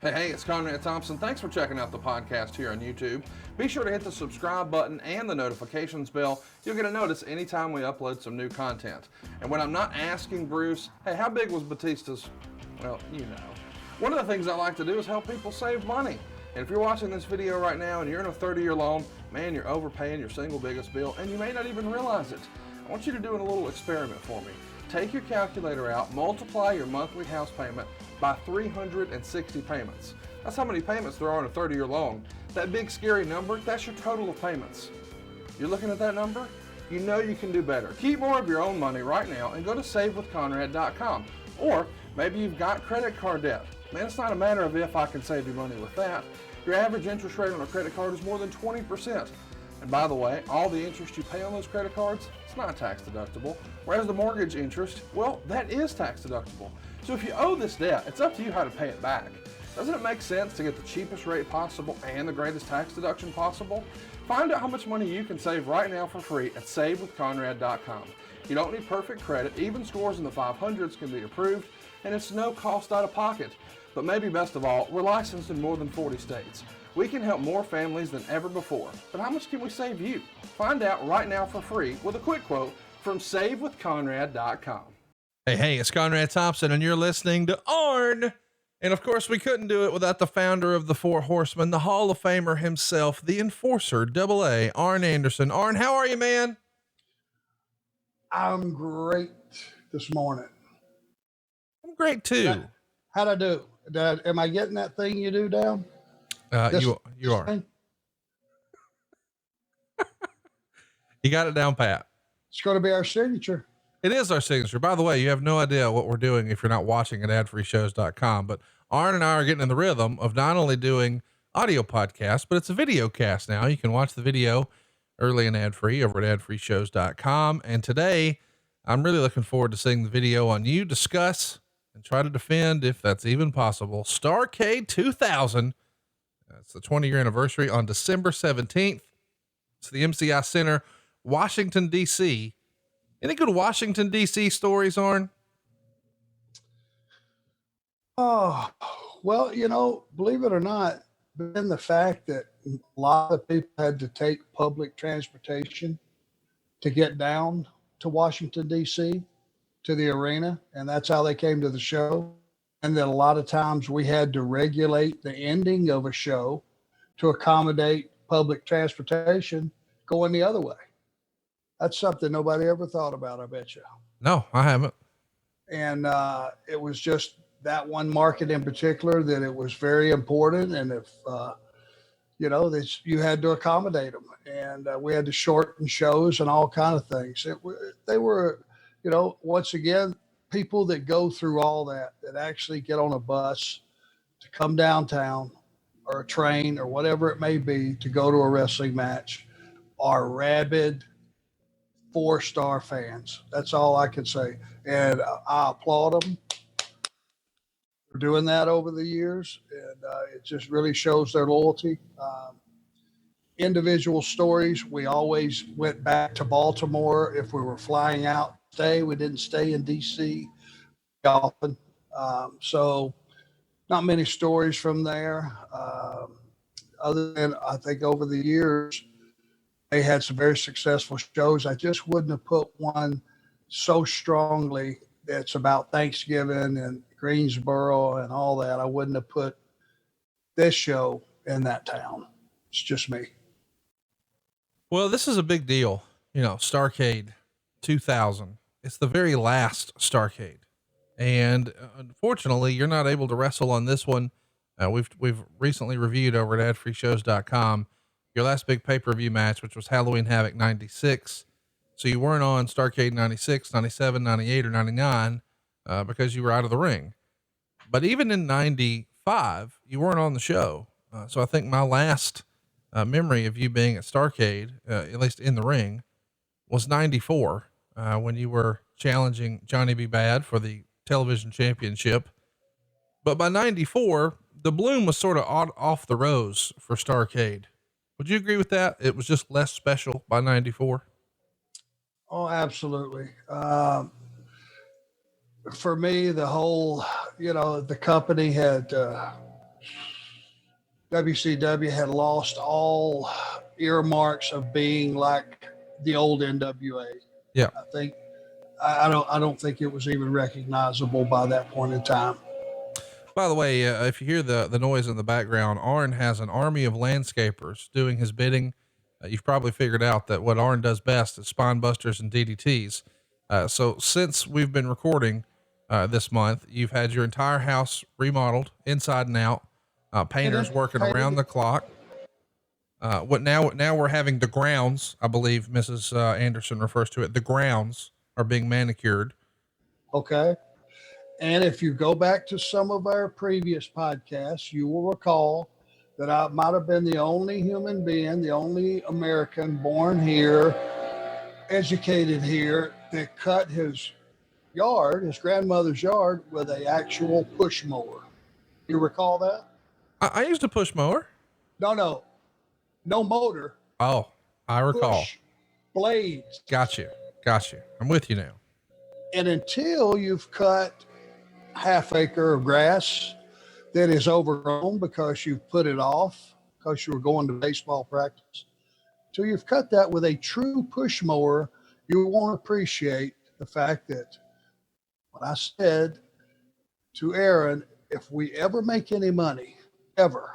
Hey, it's Conrad Thompson. Thanks for checking out the podcast here on YouTube. Be sure to hit the subscribe button and the notifications bell. You'll get a notice anytime we upload some new content. And when I'm not asking Bruce, hey, how big was Batista's? Well, you know. One of the things I like to do is help people save money. And if you're watching this video right now and you're in a 30-year loan, man, you're overpaying your single biggest bill and you may not even realize it. I want you to do a little experiment for me. Take your calculator out, multiply your monthly house payment by 360 payments. That's how many payments there are on a 30-year loan. That big scary number, that's your total of payments. You're looking at that number? You know you can do better. Keep more of your own money right now and go to savewithconrad.com. Or maybe you've got credit card debt. Man, it's not a matter of if I can save you money with that. Your average interest rate on a credit card is more than 20%. And by the way, all the interest you pay on those credit cards, it's not tax deductible. Whereas the mortgage interest, well, that is tax deductible. So if you owe this debt, it's up to you how to pay it back. Doesn't it make sense to get the cheapest rate possible and the greatest tax deduction possible? Find out how much money you can save right now for free at savewithconrad.com. You don't need perfect credit. Even scores in the 500s can be approved, and it's no cost out of pocket. But maybe best of all, we're licensed in more than 40 states. We can help more families than ever before. But how much can we save you? Find out right now for free with a quick quote from savewithconrad.com. Hey, it's Conrad Thompson, and you're listening to Arn. And of course, we couldn't do it without the founder of the Four Horsemen, the Hall of Famer himself, the Enforcer, AA, Arn Anderson. Arn, how are you, man? I'm great this morning. I'm great too. How'd I do? Am I getting that thing you do down? You are. You got it down pat. It's going to be our signature. It is our signature. By the way, you have no idea what we're doing if you're not watching at adfreeshows.com, but Arn and I are getting in the rhythm of not only doing audio podcasts, but it's a video cast now. You can watch the video early and ad free over at adfreeshows.com. And today I'm really looking forward to seeing the video on you discuss and try to defend, if that's even possible, Starrcade 2000. It's the 20-year anniversary on December 17th. It's the MCI Center, Washington, D.C. Any good Washington, D.C. stories, Arn? Oh, well, believe it or not, been the fact that a lot of people had to take public transportation to get down to Washington, D.C., to the arena, and that's how they came to the show. And that a lot of times we had to regulate the ending of a show to accommodate public transportation going the other way. That's something nobody ever thought about, I bet you. No, I haven't. And it was just that one market in particular that it was very important. And if, you had to accommodate them, and we had to shorten shows and all kind of things. They were, once again, people that go through all that actually get on a bus to come downtown or a train or whatever it may be to go to a wrestling match are rabid 4-star fans. That's all I can say. And I applaud them for doing that over the years. And it just really shows their loyalty. Individual stories. We always went back to Baltimore. If we were flying out, we didn't stay in DC often. So not many stories from there. Other than I think over the years, they had some very successful shows. I just wouldn't have put one so strongly that's about Thanksgiving and Greensboro and all that. I wouldn't have put this show in that town. It's just me. Well, this is a big deal. Starrcade 2000. It's the very last Starrcade. And unfortunately, you're not able to wrestle on this one. We've recently reviewed over at adfreeshows.com your last big pay-per-view match, which was Halloween Havoc 96. So you weren't on Starrcade 96, 97, 98, or 99, because you were out of the ring. But even in 95, you weren't on the show. So I think my last memory of you being at Starrcade, at least in the ring, was 94, when you were challenging Johnny B. Bad for the television championship. But by 94, the bloom was sort of off the rose for Starrcade. Would you agree with that? It was just less special by 94. Oh, absolutely. For me, the whole, the company had WCW had lost all earmarks of being like the old NWA. Yeah. I don't think it was even recognizable by that point in time. By the way, if you hear the noise in the background, Arn has an army of landscapers doing his bidding. You've probably figured out that what Arn does best is spine busters and DDTs. So since we've been recording this month, you've had your entire house remodeled inside and out, painters working around the clock. Now we're having the grounds. I believe Mrs. Anderson refers to it. The grounds are being manicured. Okay. And if you go back to some of our previous podcasts, you will recall that I might have been the only human being, the only American born here, educated here, that cut his yard, his grandmother's yard, with an actual push mower. You recall that? I used a push mower. No motor. Oh, I recall. Push blades. Got you. I'm with you now. And until you've cut half acre of grass that is overgrown because you've put it off because you were going to baseball practice, till you've cut that with a true push mower, you won't appreciate the fact that what I said to Aaron, if we ever make any money, ever,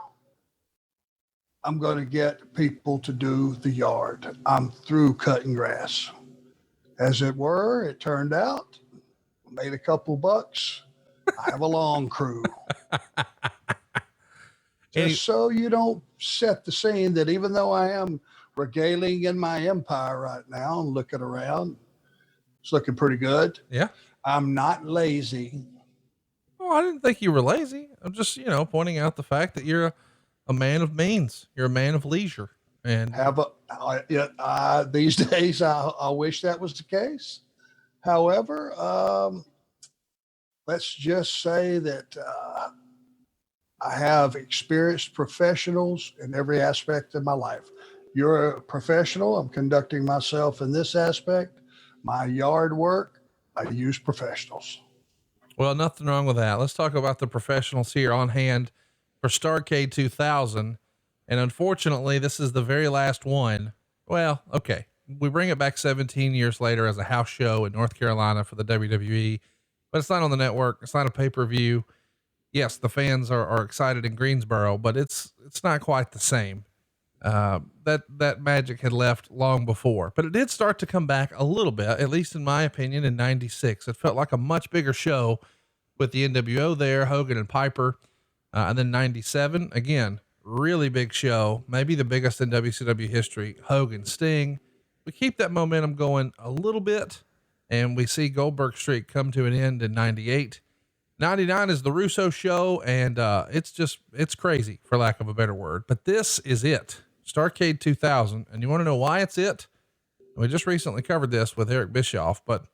I'm going to get people to do the yard. I'm through cutting grass. As it were, it turned out, made a couple bucks. I have a long crew. Just so you don't set the scene that even though I am regaling in my empire right now and looking around, it's looking pretty good. Yeah. I'm not lazy. Oh, I didn't think you were lazy. I'm just, pointing out the fact that you're a man of means. You're a man of leisure. And these days, I wish that was the case. However, let's just say that I have experienced professionals in every aspect of my life. You're a professional. I'm conducting myself in this aspect. My yard work, I use professionals. Well, nothing wrong with that. Let's talk about the professionals here on hand for Starrcade 2000. And unfortunately, this is the very last one. Well, okay. We bring it back 17 years later as a house show in North Carolina for the WWE, but it's not on the network. It's not a pay-per-view. Yes, the fans are excited in Greensboro, but it's not quite the same. That magic had left long before, but it did start to come back a little bit, at least in my opinion, in 96. It felt like a much bigger show with the NWO there, Hogan and Piper. And then 97, again, really big show, maybe the biggest in WCW history, Hogan, Sting. We keep that momentum going a little bit, and we see Goldberg streak come to an end in 98. 99 is the Russo show, and it's crazy, for lack of a better word. But this is it, Starrcade 2000, and you want to know why it's it? We just recently covered this with Eric Bischoff, but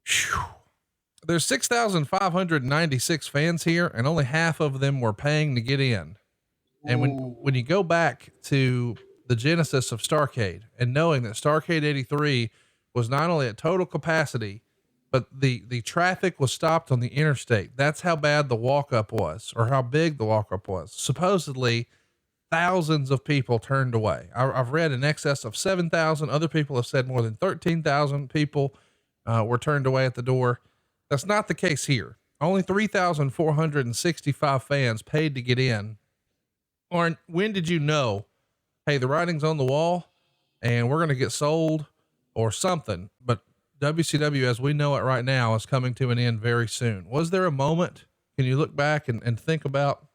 whew, there's 6,596 fans here, and only half of them were paying to get in. And when you go back to the genesis of Starrcade and knowing that Starrcade 83 was not only at total capacity, but the traffic was stopped on the interstate. That's how bad the walk-up was, or how big the walk-up was. Supposedly thousands of people turned away. I've read in excess of 7,000. Other people have said more than 13,000 people were turned away at the door. That's not the case here. Only 3,465 fans paid to get in. Or when did you know, hey, the writing's on the wall and we're going to get sold or something? But WCW, as we know it right now, is coming to an end very soon. Was there a moment? Can you look back and think about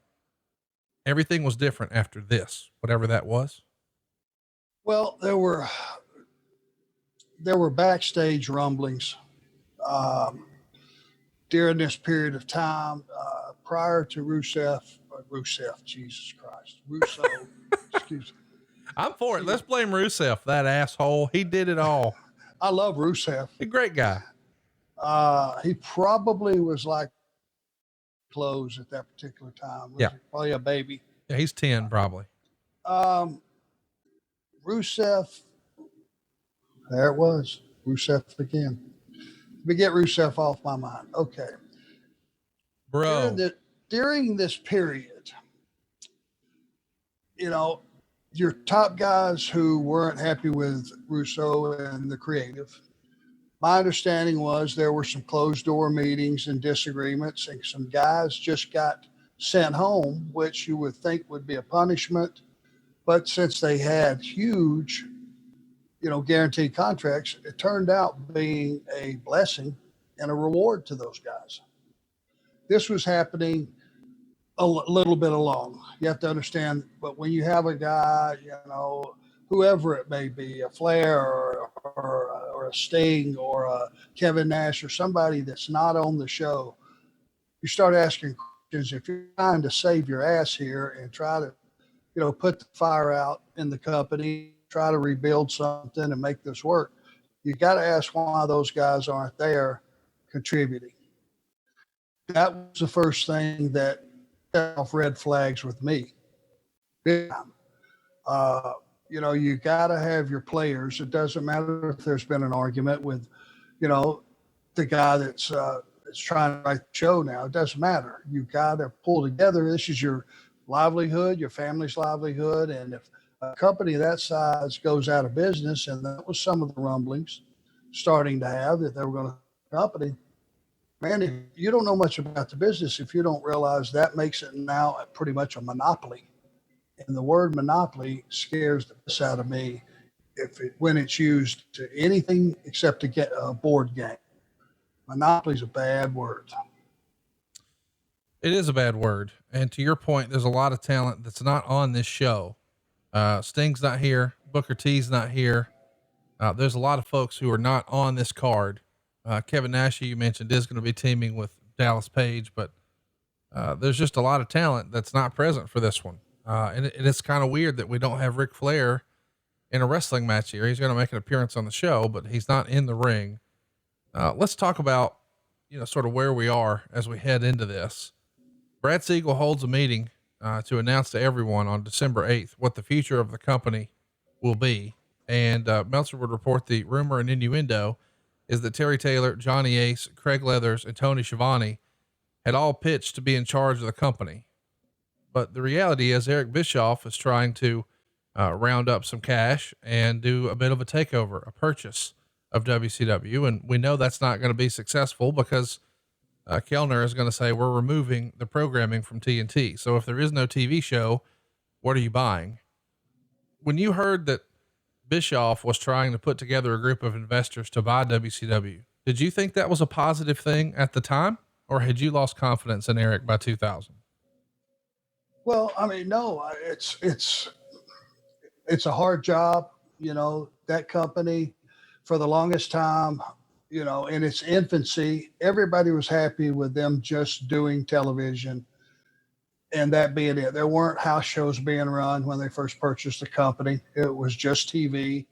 everything was different after this, whatever that was? Well, there were backstage rumblings during this period of time prior to Rusev, Jesus Christ, Russo, excuse me. I'm for it. Let's blame Rusev, that asshole. He did it all. I love Rusev. A great guy. He probably was like clothes at that particular time. Yeah. Probably a baby. Yeah, he's 10 probably. Rusev, there it was. Rusev again. Let me get Rusev off my mind. Okay. Bro. During this period, you know, your top guys who weren't happy with Russo and the creative. My understanding was there were some closed door meetings and disagreements, and some guys just got sent home, which you would think would be a punishment. But since they had huge, guaranteed contracts, it turned out being a blessing and a reward to those guys. This was happening a little bit along. You have to understand, but when you have a guy, whoever it may be, a Flair or a Sting or a Kevin Nash or somebody that's not on the show, you start asking questions. If you're trying to save your ass here and try to, put the fire out in the company, try to rebuild something and make this work, you got to ask why those guys aren't there contributing. That was the first thing that set off red flags with me. You got to have your players. It doesn't matter if there's been an argument with, the guy that's trying to write the show now. It doesn't matter. You got to pull together. This is your livelihood, your family's livelihood. And if a company that size goes out of business, and that was some of the rumblings starting to have that they were going to company, man, if you don't know much about the business, if you don't realize that makes it now pretty much a monopoly. And the word monopoly scares the piss out of me when it's used to anything except to get a board game. Monopoly is a bad word. It is a bad word. And to your point, there's a lot of talent that's not on this show. Sting's not here. Booker T's not here. There's a lot of folks who are not on this card. Kevin Nash, you mentioned, is going to be teaming with Dallas Page, but there's just a lot of talent that's not present for this one. And it's kind of weird that we don't have Ric Flair in a wrestling match here. He's going to make an appearance on the show, but he's not in the ring. Let's talk about, sort of where we are as we head into this. Brad Siegel holds a meeting to announce to everyone on December 8th what the future of the company will be. And Meltzer would report the rumor and innuendo is that Terry Taylor, Johnny Ace, Craig Leathers, and Tony Schiavone had all pitched to be in charge of the company. But the reality is Eric Bischoff is trying to round up some cash and do a bit of a takeover, a purchase of WCW. And we know that's not going to be successful because Kellner is going to say, we're removing the programming from TNT. So if there is no TV show, what are you buying? When you heard that Bischoff was trying to put together a group of investors to buy WCW, did you think that was a positive thing at the time, or had you lost confidence in Eric by 2000? Well, I mean, no, it's a hard job. That company for the longest time, in its infancy, everybody was happy with them just doing television and that being it. There weren't house shows being run when they first purchased the company. It was just TV.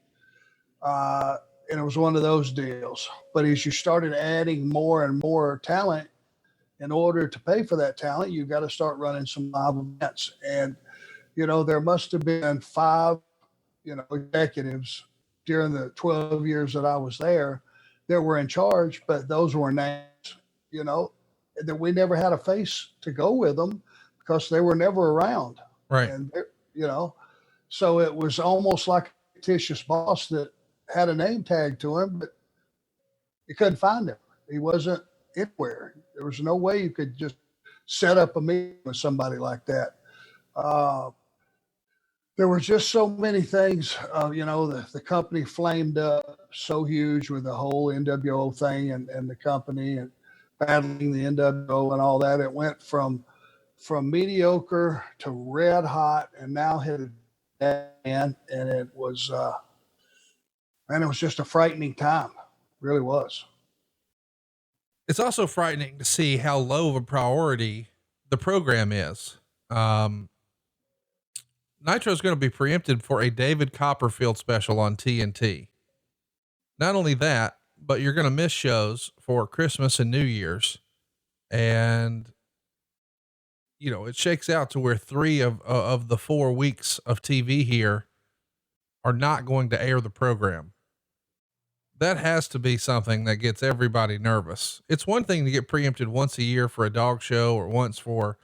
And it was one of those deals. But as you started adding more and more talent, in order to pay for that talent, you've got to start running some live events. And, there must have been 5, executives during the 12 years that I was there that were in charge, but those were names, that we never had a face to go with them because they were never around. Right. And, so it was almost like a fictitious boss that had a name tag to him, but you couldn't find him. He wasn't anywhere. There was no way you could just set up a meeting with somebody like that. There were just so many things, the company flamed up so huge with the whole NWO thing and the company and battling the NWO and all that. It went from mediocre to red hot and now headed down, and it was just a frightening time. It really was. It's also frightening to see how low of a priority the program is. Nitro is going to be preempted for a David Copperfield special on TNT. Not only that, but you're going to miss shows for Christmas and New Year's. And, it shakes out to where 3 of the 4 weeks of TV here are not going to air the program. That has to be something that gets everybody nervous. It's one thing to get preempted once a year for a dog show or once for,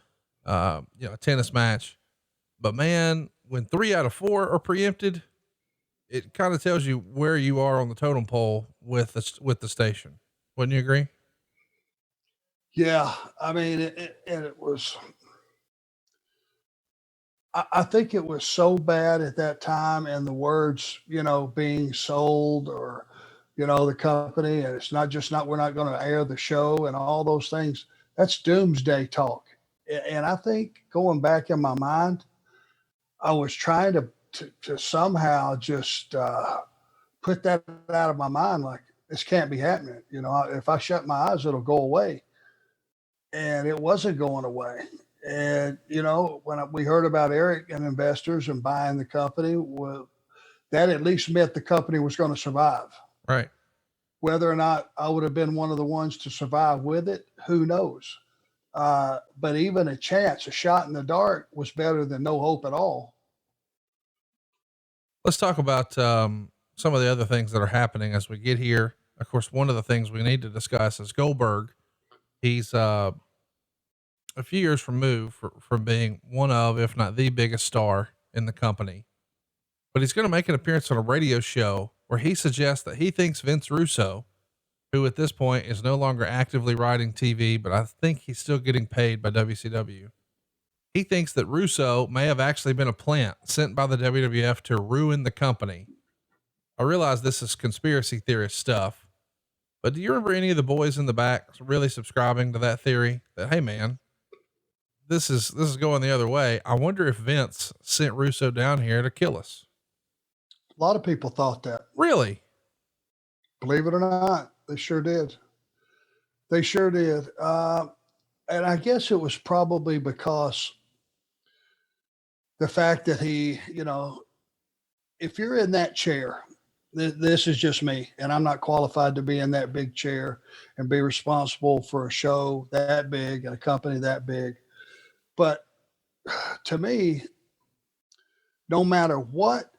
a tennis match. But man, when 3 out of 4 are preempted, it kind of tells you where you are on the totem pole with the station. Wouldn't you agree? Yeah. I mean, it was, I think it was so bad at that time, and the words, being sold, or, the company, and it's not just not, we're not going to air the show and all those things. That's doomsday talk. And I think going back in my mind, I was trying to somehow just put that out of my mind. Like, this can't be happening. If I shut my eyes, it'll go away. And it wasn't going away. And, when we heard about Eric and investors and buying the company, well, that at least meant the company was going to survive. Right. Whether or not I would have been one of the ones to survive with it, who knows? But even a chance, a shot in the dark, was better than no hope at all. Let's talk about some of the other things that are happening as we get here. Of course, one of the things we need to discuss is Goldberg. He's a few years removed from being one of, if not the biggest star in the company, but he's going to make an appearance on a radio show where he suggests that he thinks Vince Russo, who at this point is no longer actively writing TV, but I think he's still getting paid by WCW. He thinks that Russo may have actually been a plant sent by the WWF to ruin the company. I realize this is conspiracy theorist stuff, but do you remember any of the boys in the back really subscribing to that theory that, hey man, this is going the other way. I wonder if Vince sent Russo down here to kill us. A lot of people thought that. Really? Believe it or not, they sure did. They sure did. And I guess it was probably because the fact that he, if you're in that chair, this is just me, and I'm not qualified to be in that big chair and be responsible for a show that big and a company that big. But to me, no matter what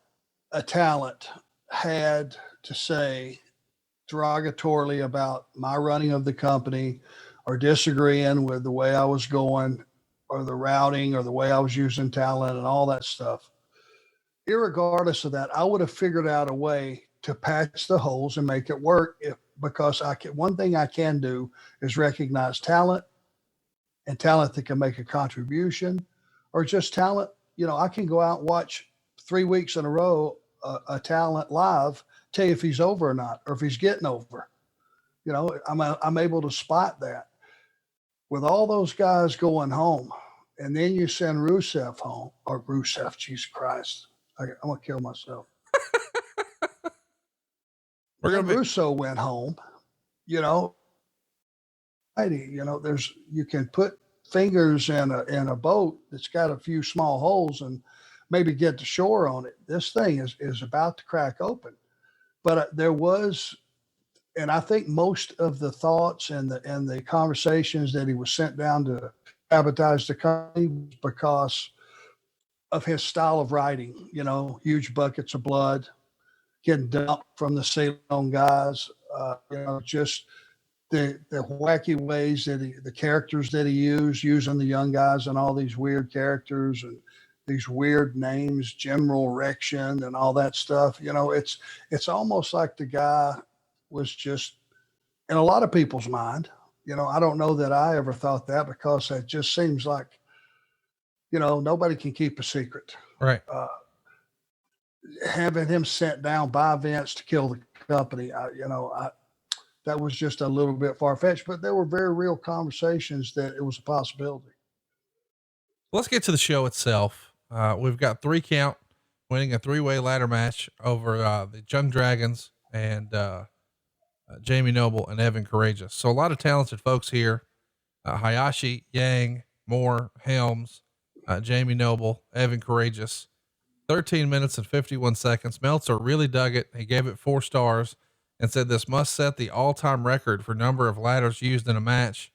a talent had to say derogatorily about my running of the company, or disagreeing with the way I was going, or the routing, or the way I was using talent and all that stuff, irregardless of that, I would have figured out a way to patch the holes and make it work, because one thing I can do is recognize talent, and talent that can make a contribution, or just talent. I can go out and watch 3 weeks in a row, a talent live, tell you if he's over or not, or if he's getting over. I'm able to spot that. With all those guys going home, and then you send Rusev home, or Rusev, Jesus Christ, I'm gonna kill myself. Russo went home, you can put fingers in a boat that's got a few small holes and maybe get to shore on it. This thing is about to crack open. But there was, and I think most of the thoughts and the conversations that he was sent down to sabotage the company was because of his style of writing. Huge buckets of blood getting dumped from the ceiling on guys. Just the wacky ways that the characters that he used, using the young guys and all these weird characters and these weird names, General Erection and all that stuff. It's almost like the guy was just, in a lot of people's mind, I don't know that I ever thought that, because it just seems like, nobody can keep a secret. Right. Having him sent down by Vince to kill the company, that was just a little bit far-fetched, but there were very real conversations that it was a possibility. Let's get to the show itself. We've got 3 count, winning a 3-way ladder match over the Young Dragons and Jamie Noble and Evan Courageous. So a lot of talented folks here. Hayashi, Yang, Moore, Helms, Jamie Noble, Evan Courageous. 13 minutes and 51 seconds. Meltzer really dug it. He gave it 4 stars and said this must set the all-time record for number of ladders used in a match.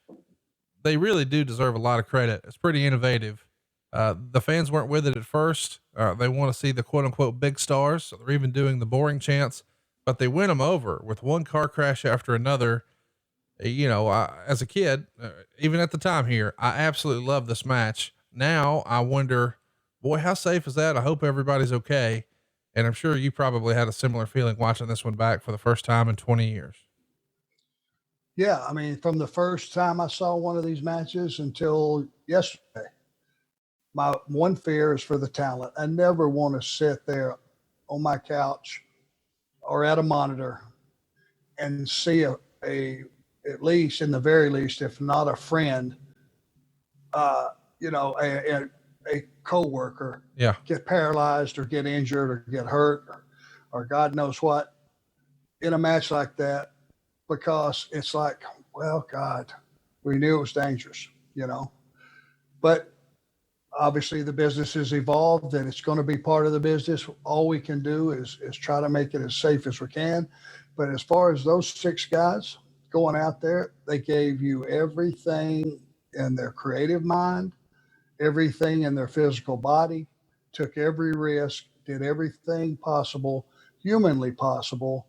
They really do deserve a lot of credit. It's pretty innovative. The fans weren't with it at first. They want to see the quote unquote big stars. So they're even doing the boring chants, but they win them over with one car crash after another. As a kid, even at the time here, I absolutely love this match. Now I wonder Boy, how safe is that? I hope everybody's okay. And I'm sure you probably had a similar feeling watching this one back for the first time in 20 years. Yeah, I mean, from the first time I saw one of these matches until yesterday, my one fear is for the talent. I never want to sit there on my couch or at a monitor and see a at least in the very least, if not a friend, a co-worker Yeah. get paralyzed or get injured or get hurt or God knows what in a match like that, because it's like, well, God, we knew it was dangerous, but obviously the business has evolved and it's going to be part of the business. All we can do is try to make it as safe as we can. But as far as those 6 guys going out there, they gave you everything in their creative mind, everything in their physical body, took every risk, did everything possible, humanly possible,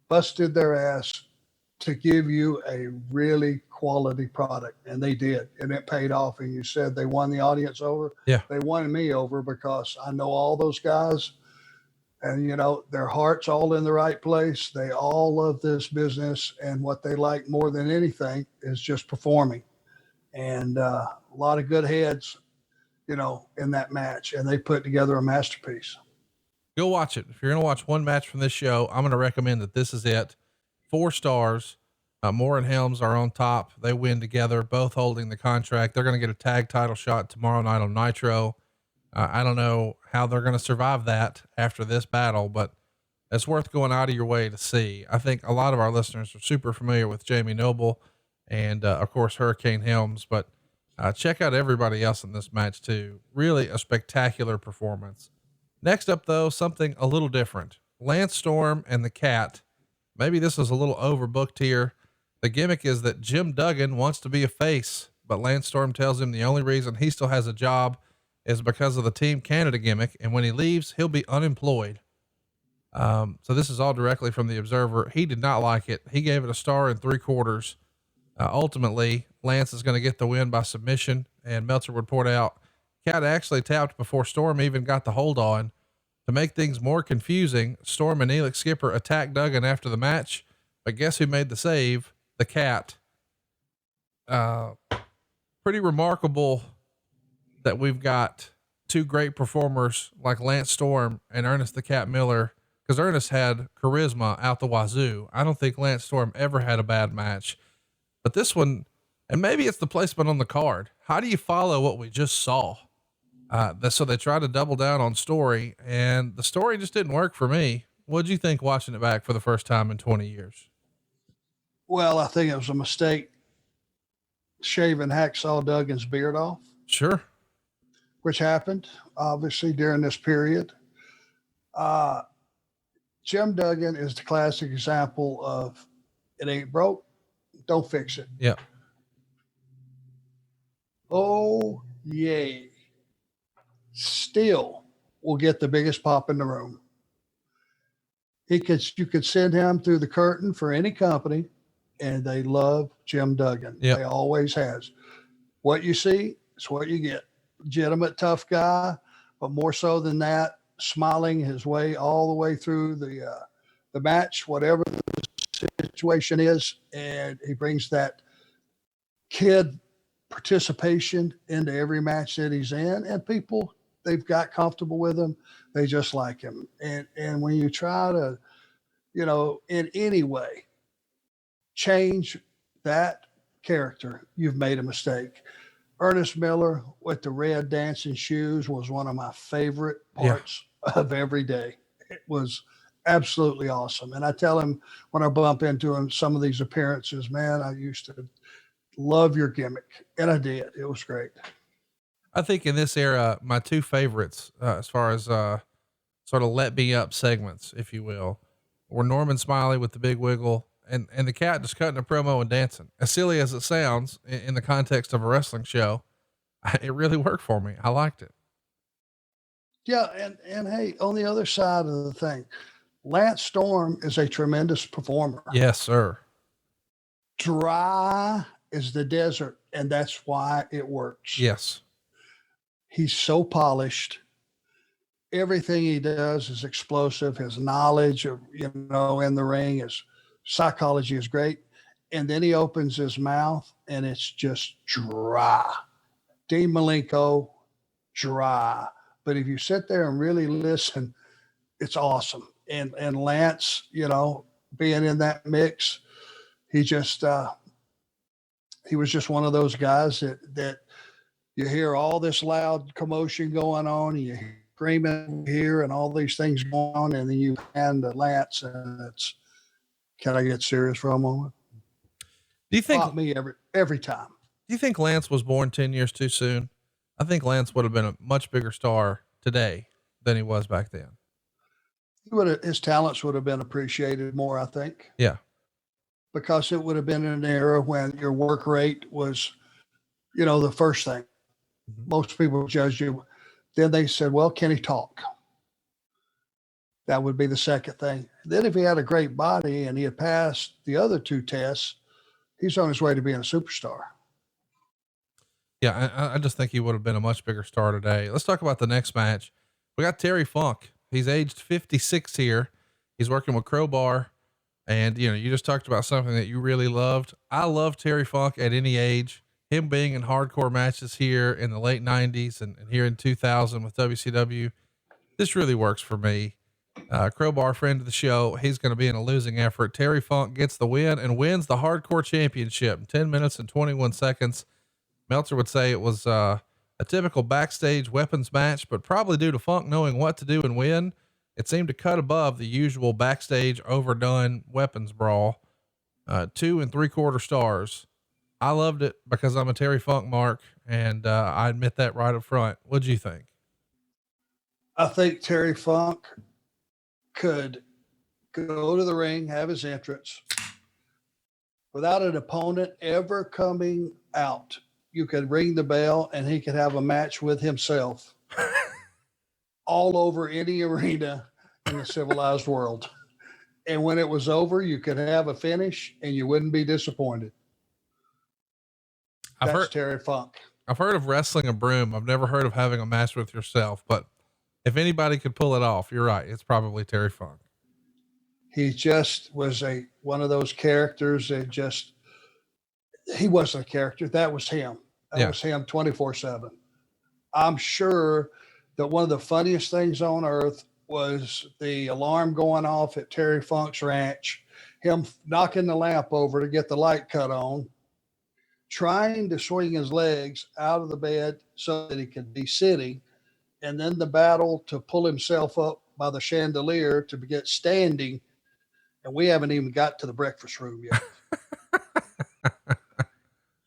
busted their ass to give you a really quality product. And they did. And it paid off. And you said they won the audience over. Yeah. They won me over because I know all those guys and, their heart's all in the right place. They all love this business. And what they like more than anything is just performing. And a lot of good heads, in that match. And they put together a masterpiece. Go watch it. If you're going to watch one match from this show, I'm going to recommend that this is it. 4 stars. Moore and Helms are on top. They win together, both holding the contract. They're going to get a tag title shot tomorrow night on Nitro. I don't know how they're going to survive that after this battle, but it's worth going out of your way to see. I think a lot of our listeners are super familiar with Jamie Noble and, of course, Hurricane Helms, but check out everybody else in this match too. Really a spectacular performance. Next up though, something a little different. Lance Storm and the Cat. Maybe this is a little overbooked here. The gimmick is that Jim Duggan wants to be a face, but Lance Storm tells him the only reason he still has a job is because of the Team Canada gimmick. And when he leaves, he'll be unemployed. So this is all directly from the Observer. He did not like it. He gave it a 1 3/4. Ultimately Lance is going to get the win by submission, and Meltzer would point out Cat actually tapped before Storm even got the hold on. To make things more confusing, Storm and Elix Skipper attacked Duggan after the match, but guess who made the save? The Cat. Pretty remarkable that we've got 2 great performers like Lance Storm and Ernest the Cat Miller, because Ernest had charisma out the wazoo. I don't think Lance Storm ever had a bad match, but this one, and maybe it's the placement on the card. How do you follow what we just saw? So they tried to double down on story, and the story just didn't work for me. What'd you think watching it back for the first time in 20 years? Well, I think it was a mistake shaving Hacksaw Duggan's beard off. Sure. Which happened obviously during this period. Jim Duggan is the classic example of it ain't broke, don't fix it. Yeah. Oh, yay. Still will get the biggest pop in the room. You could send him through the curtain for any company, and they love Jim Duggan. Yep. They always has. What you see is what you get. Legitimate tough guy, but more so than that, smiling his way all the way through the match, whatever the situation is, and he brings that kid participation into every match that he's in, and people, they've got comfortable with him. They just like him. And when you try to, in any way change that character, you've made a mistake. Ernest Miller with the red dancing shoes was one of my favorite parts of every day. It was absolutely awesome. And I tell him when I bump into him, some of these appearances, man, I used to love your gimmick. And I did. It was great. I think in this era, my 2 favorites, as far as, sort of let me up segments, if you will, were Norman Smiley with the big wiggle and the Cat just cutting a promo and dancing. As silly as it sounds in the context of a wrestling show, it really worked for me. I liked it. Yeah. And hey, on the other side of the thing, Lance Storm is a tremendous performer. Yes, sir. Dry as the desert. And that's why it works. Yes. He's so polished. Everything he does is explosive. His knowledge of, in the ring, his psychology is great. And then he opens his mouth and it's just dry. Dean Malenko, dry. But if you sit there and really listen, it's awesome. And Lance, being in that mix, he was just one of those guys that you hear all this loud commotion going on, and you hear screaming here and all these things going on, and then you hand the Lance, and it's, can I get serious for a moment? Do you think Caught me every time? Do you think Lance was born 10 years too soon? I think Lance would have been a much bigger star today than he was back then. His talents would have been appreciated more, I think. Yeah. Because it would have been an era when your work rate was, the first thing. Mm-hmm. Most people judge you. Then they said, well, can he talk? That would be the second thing. Then if he had a great body and he had passed the other two tests, he's on his way to being a superstar. Yeah. I just think he would have been a much bigger star today. Let's talk about the next match. We got Terry Funk. He's aged 56 here. He's working with Crowbar. And, you just talked about something that you really loved. I love Terry Funk at any age. Him being in hardcore matches here in the late 90s and here in 2000 with WCW. This really works for me. Crowbar, friend of the show. He's going to be in a losing effort. Terry Funk gets the win and wins the hardcore championship in 10 minutes and 21 seconds. Meltzer would say it was a typical backstage weapons match, but probably due to Funk knowing what to do and when, it seemed to cut above the usual backstage overdone weapons brawl. 2 3/4 stars. I loved it because I'm a Terry Funk mark, and I admit that right up front. What'd you think? I think Terry Funk could go to the ring, have his entrance without an opponent ever coming out. You could ring the bell and he could have a match with himself all over any arena in the civilized world. And when it was over, you could have a finish and you wouldn't be disappointed. That's Terry Funk. I've heard of wrestling a broom. I've never heard of having a match with yourself, but if anybody could pull it off, you're right. It's probably Terry Funk. He just was one of those characters that he wasn't a character. That was him. That was him 24/7. I'm sure that one of the funniest things on earth was the alarm going off at Terry Funk's ranch, him knocking the lamp over to get the light cut on, trying to swing his legs out of the bed so that he could be sitting, and then the battle to pull himself up by the chandelier to get standing. And we haven't even got to the breakfast room yet.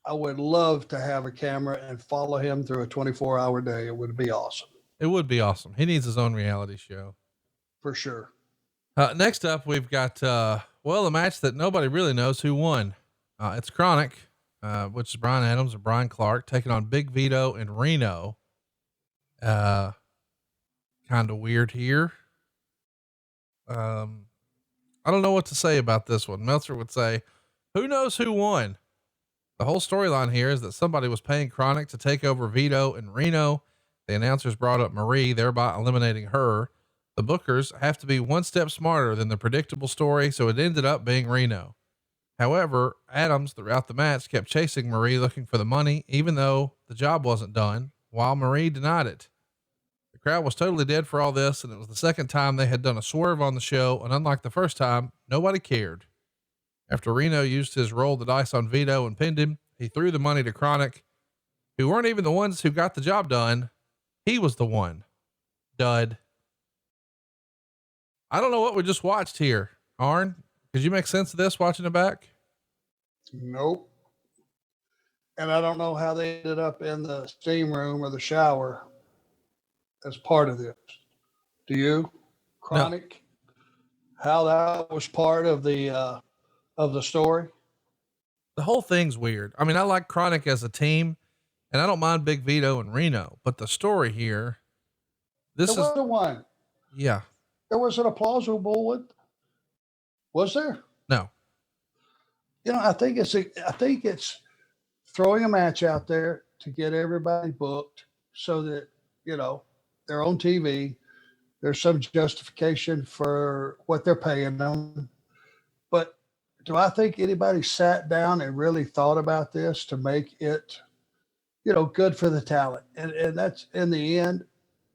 I would love to have a camera and follow him through a 24-hour day. It would be awesome. It would be awesome. He needs his own reality show. For sure. Next up, we've got, a match that nobody really knows who won. It's Chronic, which is Brian Adams and Brian Clark taking on Big Vito and Reno. Kind of weird here. I don't know what to say about this one. Meltzer would say, who knows who won? The whole storyline here is that somebody was paying Chronic to take over Vito and Reno. The announcers brought up Marie, thereby eliminating her. The bookers have to be one step smarter than the predictable story, so it ended up being Reno. However, Adams throughout the match kept chasing Marie looking for the money, even though the job wasn't done, while Marie denied it. The crowd was totally dead for all this, and it was the second time they had done a swerve on the show, and unlike the first time, nobody cared. After Reno used his roll the dice on Vito and pinned him, he threw the money to Chronic, who weren't even the ones who got the job done. He was the one. Dud. I don't know what we just watched here. Arn, could you make sense of this watching it back? Nope. And I don't know how they ended up in the steam room or the shower as part of this. Do you? Chronic? No. How that was part of the story? The whole thing's weird. I mean, I like Chronic as a team, and I don't mind Big Vito and Reno, but the story here, this is the one. Yeah. There wasn't a plausible one. Was there? No. I think it's throwing a match out there to get everybody booked so that you know, they're on TV. There's some justification for what they're paying them. But do I think anybody sat down and really thought about this to make it, good for the talent? And that's in the end,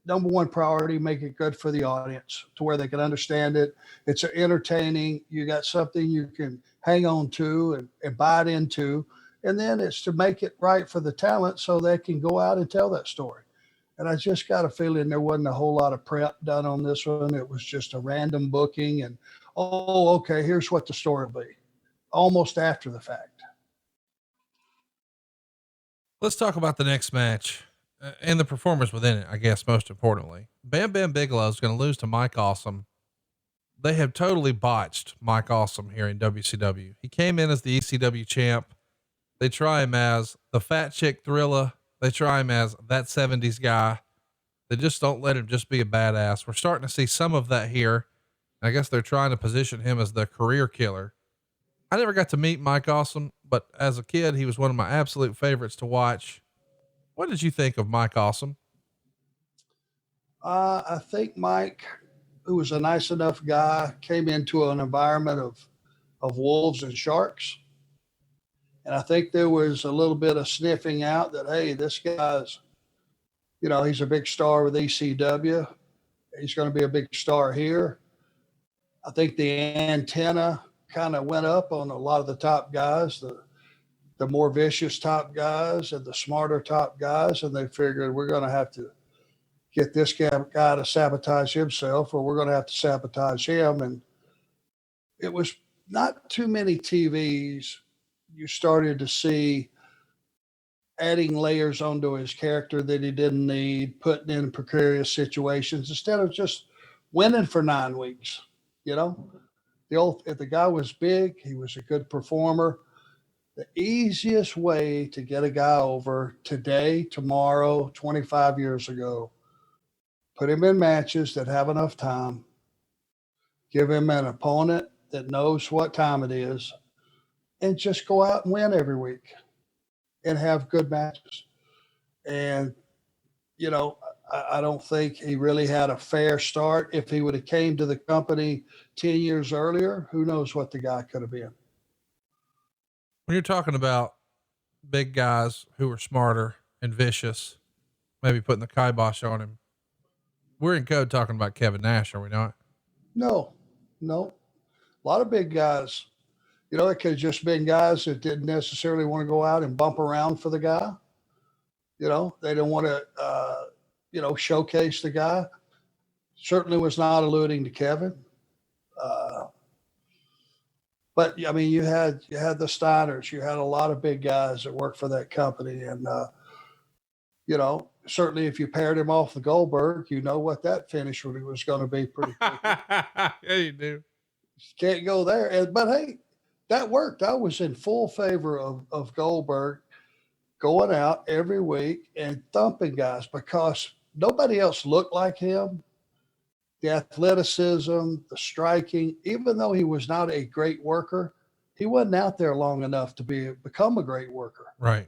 number one priority, make it good for the audience to where they can understand it. It's entertaining. You got something you can hang on to and buy it into. And then it's to make it right for the talent so they can go out and tell that story. And I just got a feeling there wasn't a whole lot of prep done on this one. It was just a random booking and, oh, okay, here's what the story will be, almost after the fact. Let's talk about the next match and the performers within it, I guess, most importantly. Bam Bam Bigelow is going to lose to Mike Awesome. They have totally botched Mike Awesome here in WCW. He came in as the ECW champ. They try him as the fat chick Thrilla. They try him as that 70s guy. They just don't let him just be a badass. We're starting to see some of that here. I guess they're trying to position him as the career killer. I never got to meet Mike Awesome, but as a kid, he was one of my absolute favorites to watch. What did you think of Mike Awesome? I think Mike, who was a nice enough guy, came into an environment of wolves and sharks. And I think there was a little bit of sniffing out that, hey, this guy's, he's a big star with ECW. He's going to be a big star here. I think the antenna kind of went up on a lot of the top guys, the more vicious top guys and the smarter top guys. And they figured we're going to have to get this guy to sabotage himself, or we're going to have to sabotage him. And it was not too many TVs you started to see adding layers onto his character that he didn't need, putting in precarious situations instead of just winning for 9 weeks. If the guy was big, he was a good performer. The easiest way to get a guy over today, tomorrow, 25 years ago, put him in matches that have enough time, give him an opponent that knows what time it is, and just go out and win every week and have good matches. And, I don't think he really had a fair start. If he would have came to the company 10 years earlier, who knows what the guy could have been. When you're talking about big guys who are smarter and vicious, maybe putting the kibosh on him, we're in code talking about Kevin Nash, are we not? No. A lot of big guys, it could have just been guys that didn't necessarily want to go out and bump around for the guy. They didn't want to, showcase the guy. Certainly was not alluding to Kevin. But I mean, you had the Steiners, you had a lot of big guys that worked for that company. And, certainly if you paired him off the Goldberg, what that finish was going to be pretty quick. Yeah, you do. Can't go there. But hey, that worked. I was in full favor of Goldberg going out every week and thumping guys because nobody else looked like him. The athleticism, the striking, even though he was not a great worker, he wasn't out there long enough to become a great worker. Right.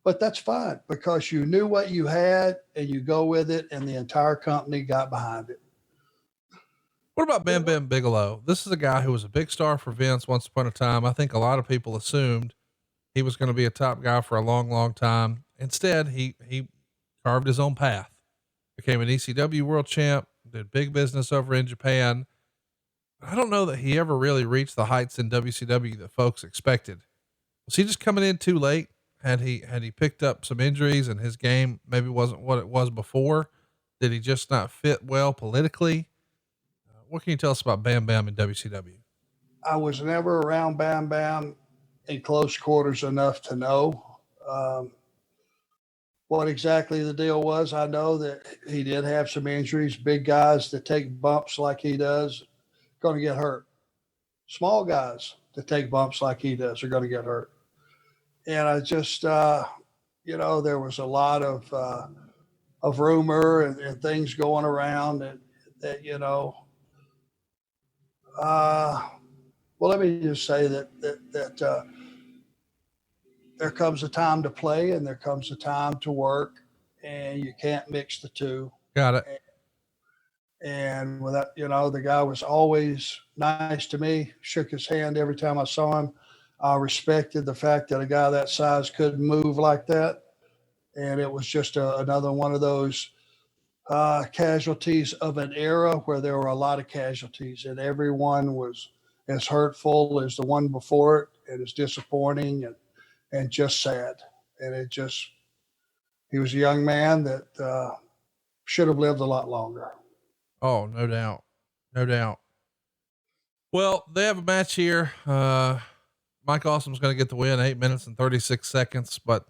But that's fine because you knew what you had and you go with it, and the entire company got behind it. What about Bam Bam Bigelow? This is a guy who was a big star for Vince once upon a time. I think a lot of people assumed he was going to be a top guy for a long, long time. Instead, he carved his own path, became an ECW world champ, did big business over in Japan. I don't know that he ever really reached the heights in WCW that folks expected. Was he just coming in too late? Had he picked up some injuries and his game maybe wasn't what it was before? Did he just not fit well politically? What can you tell us about Bam Bam in WCW? I was never around Bam Bam in close quarters enough to know what exactly the deal was. I know that he did have some injuries. Big guys that take bumps like he does going to get hurt. Small guys that take bumps like he does are going to get hurt. And I just, there was a lot of rumor and things going around that well, let me just say that there comes a time to play and there comes a time to work. and you can't mix the two. Got it. And without, the guy was always nice to me, shook his hand every time I saw him. I respected the fact that a guy that size could move like that. And it was just another one of those casualties of an era where there were a lot of casualties, and everyone was as hurtful as the one before it, and as disappointing and just sad. And he was a young man that should have lived a lot longer. Oh, no doubt. No doubt. Well, they have a match here. Mike Awesome's going to get the win, 8 minutes and 36 seconds, but,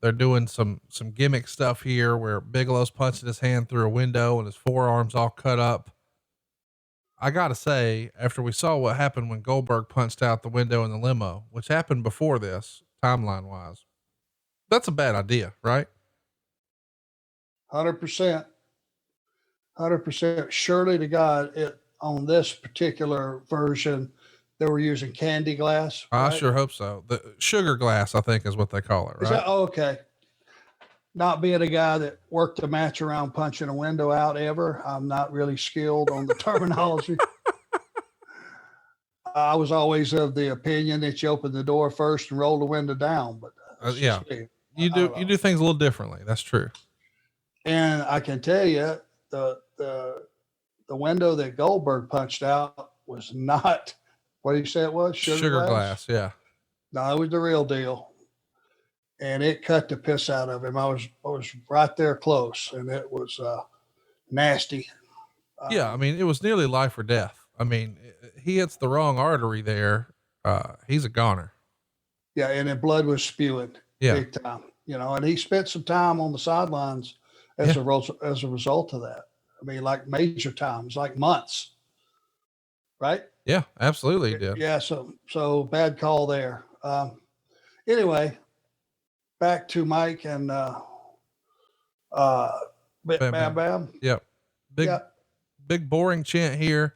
they're doing some gimmick stuff here where Bigelow's punching his hand through a window and his forearm's all cut up. I gotta say, after we saw what happened when Goldberg punched out the window in the limo, which happened before this timeline wise, that's a bad idea, right? 100%. 100%. Surely to God, on this particular version, they were using candy glass. I right? sure hope so. The sugar glass, I think, is what they call it, right? Is that okay? Not being a guy that worked a match around punching a window out ever, I'm not really skilled on the terminology. I was always of the opinion that you open the door first and roll the window down, but yeah, you do things a little differently. That's true. And I can tell you the window that Goldberg punched out was not what did you say it was? Sugar glass. Yeah. No, it was the real deal. And it cut the piss out of him. I was right there close, and it was nasty. Yeah. I mean, it was nearly life or death. I mean, he hits the wrong artery there. He's a goner. Yeah. And then blood was spewing big time, and he spent some time on the sidelines as a result of that. I mean, like major times, like months. Right. Yeah, absolutely. He did. Yeah. So bad call there. Anyway, back to Mike and, Bam Bam. Yep. Big boring chant here.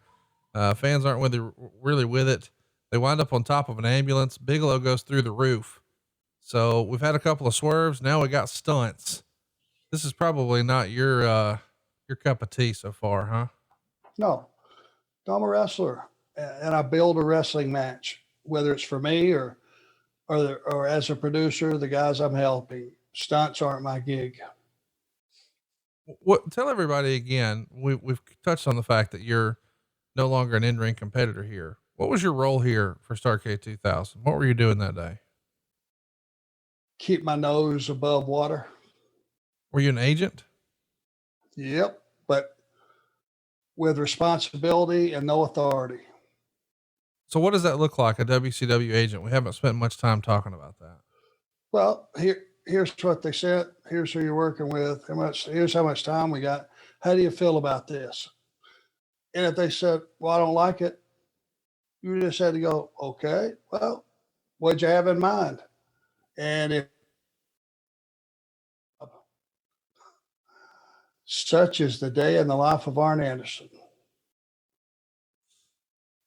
Fans aren't really with it. They wind up on top of an ambulance. Bigelow goes through the roof. So we've had a couple of swerves. Now we got stunts. This is probably not your cup of tea so far, huh? No, I'm a wrestler and I build a wrestling match, whether it's for me or as a producer, the guys I'm helping. Stunts aren't my gig. Tell everybody again, we've touched on the fact that you're no longer an in-ring competitor here. What was your role here for Starrcade 2000? What were you doing that day? Keep my nose above water. Were you an agent? Yep. But with responsibility and no authority. So what does that look like, a WCW agent? We haven't spent much time talking about that. Well, here's what they said. Here's who you're working with. Here's how much time we got. How do you feel about this? And if they said, well, I don't like it, you just had to go, okay, well, what'd you have in mind? And if such is the day in the life of Arn Anderson.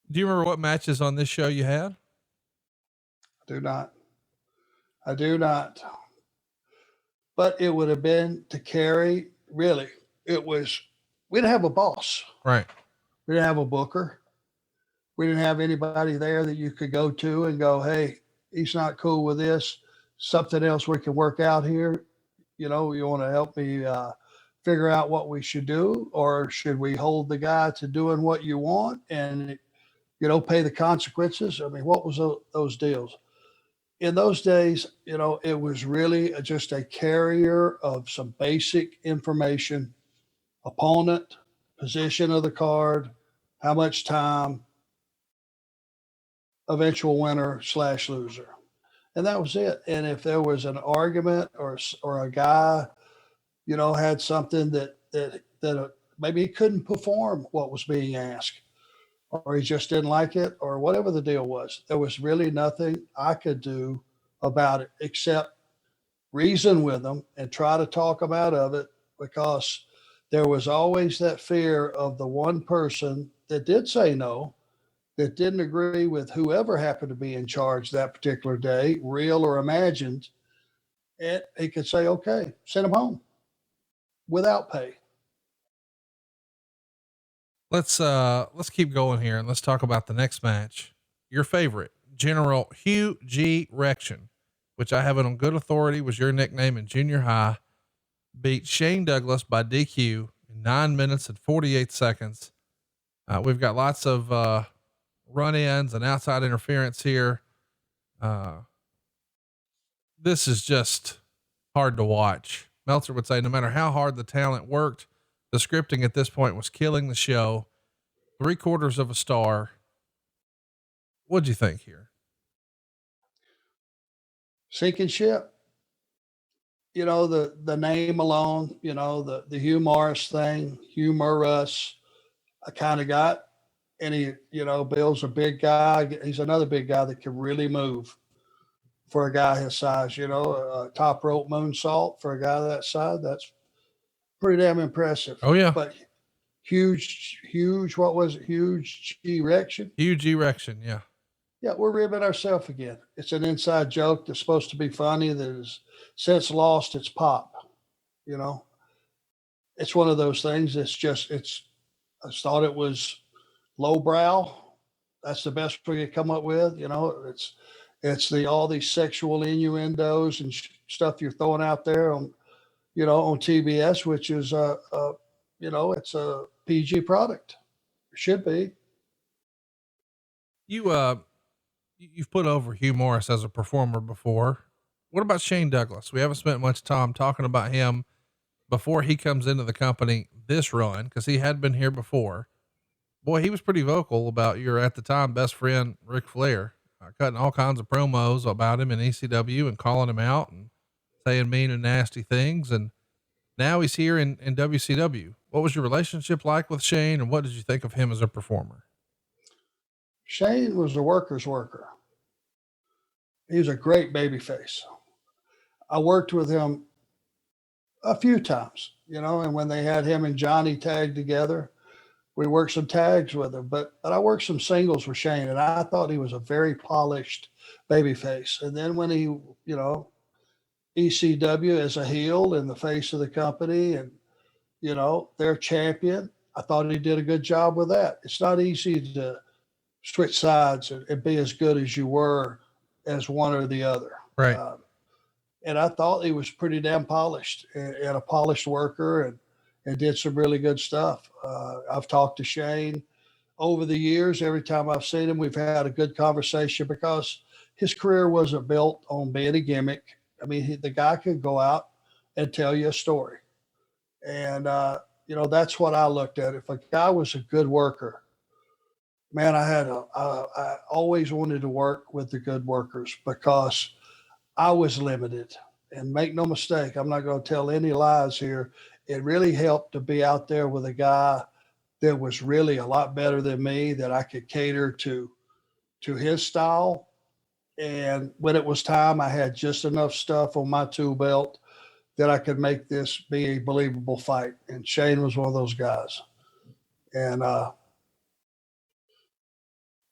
Do you remember what matches on this show you had? I do not. But it would have been to carry, really, we didn't have a boss. Right. We didn't have a booker. We didn't have anybody there that you could go to and go, hey, he's not cool with this. Something else we can work out here. You want to help me figure out what we should do, or should we hold the guy to doing what you want and, pay the consequences? I mean, what was those deals? In those days, it was really just a carrier of some basic information, opponent, position of the card, how much time, eventual winner / loser. And that was it. And if there was an argument or a guy, had something that maybe he couldn't perform what was being asked, or he just didn't like it, or whatever the deal was, there was really nothing I could do about it except reason with them and try to talk them out of it, because there was always that fear of the one person that did say no, that didn't agree with whoever happened to be in charge that particular day, real or imagined. and he could say, okay, send him home without pay. Let's keep going here and let's talk about the next match. Your favorite, General Hugh G. Rection, which I have it on good authority was your nickname in junior high, beat Shane Douglas by DQ in 9 minutes and 48 seconds. We've got lots of, run-ins and outside interference here. This is just hard to watch. Meltzer would say, no matter how hard the talent worked, the scripting at this point was killing the show. 3/4 of a star. What'd you think here? Sinking ship. You know, the name alone, you know, the humorous thing, humorous, I kind of got. And he, you know, Bill's a big guy. He's another big guy that can really move for a guy his size, you know, a top rope moonsault for a guy that size. That's pretty damn impressive. Oh yeah. But huge, what was it? Huge erection. Huge erection. Yeah. Yeah. We're ribbing ourselves again. It's an inside joke that's supposed to be funny that has since lost its pop. You know, it's one of those things. I just thought it was lowbrow. That's the best we could come up with. You know, it's all these sexual innuendos and stuff you're throwing out there on, you know, on TBS, which is you know, it's a PG product. It should be. You've put over Hugh Morris as a performer before. What about Shane Douglas? We haven't spent much time talking about him before he comes into the company this run, because he had been here before. Boy, he was pretty vocal about your, at the time, best friend, Ric Flair, cutting all kinds of promos about him in ECW and calling him out and saying mean and nasty things. And now he's here in WCW. What was your relationship like with Shane, and what did you think of him as a performer? Shane was a worker's worker. He was a great babyface. I worked with him a few times, you know, and when they had him and Johnny tagged together, we worked some tags with him, but I worked some singles with Shane, and I thought he was a very polished babyface. And then when he, you know, ECW as a heel in the face of the company and, you know, their champion, I thought he did a good job with that. It's not easy to switch sides and be as good as you were as one or the other. Right. And I thought he was pretty damn polished and a polished worker and did some really good stuff. I've talked to Shane over the years. Every time I've seen him, we've had a good conversation because his career wasn't built on being a gimmick. I mean, the guy could go out and tell you a story. And, you know, that's what I looked at. If a guy was a good worker, man, I always wanted to work with the good workers because I was limited. And make no mistake, I'm not going to tell any lies here. It really helped to be out there with a guy that was really a lot better than me, that I could cater to his style. And when it was time, I had just enough stuff on my tool belt that I could make this be a believable fight. And Shane was one of those guys. And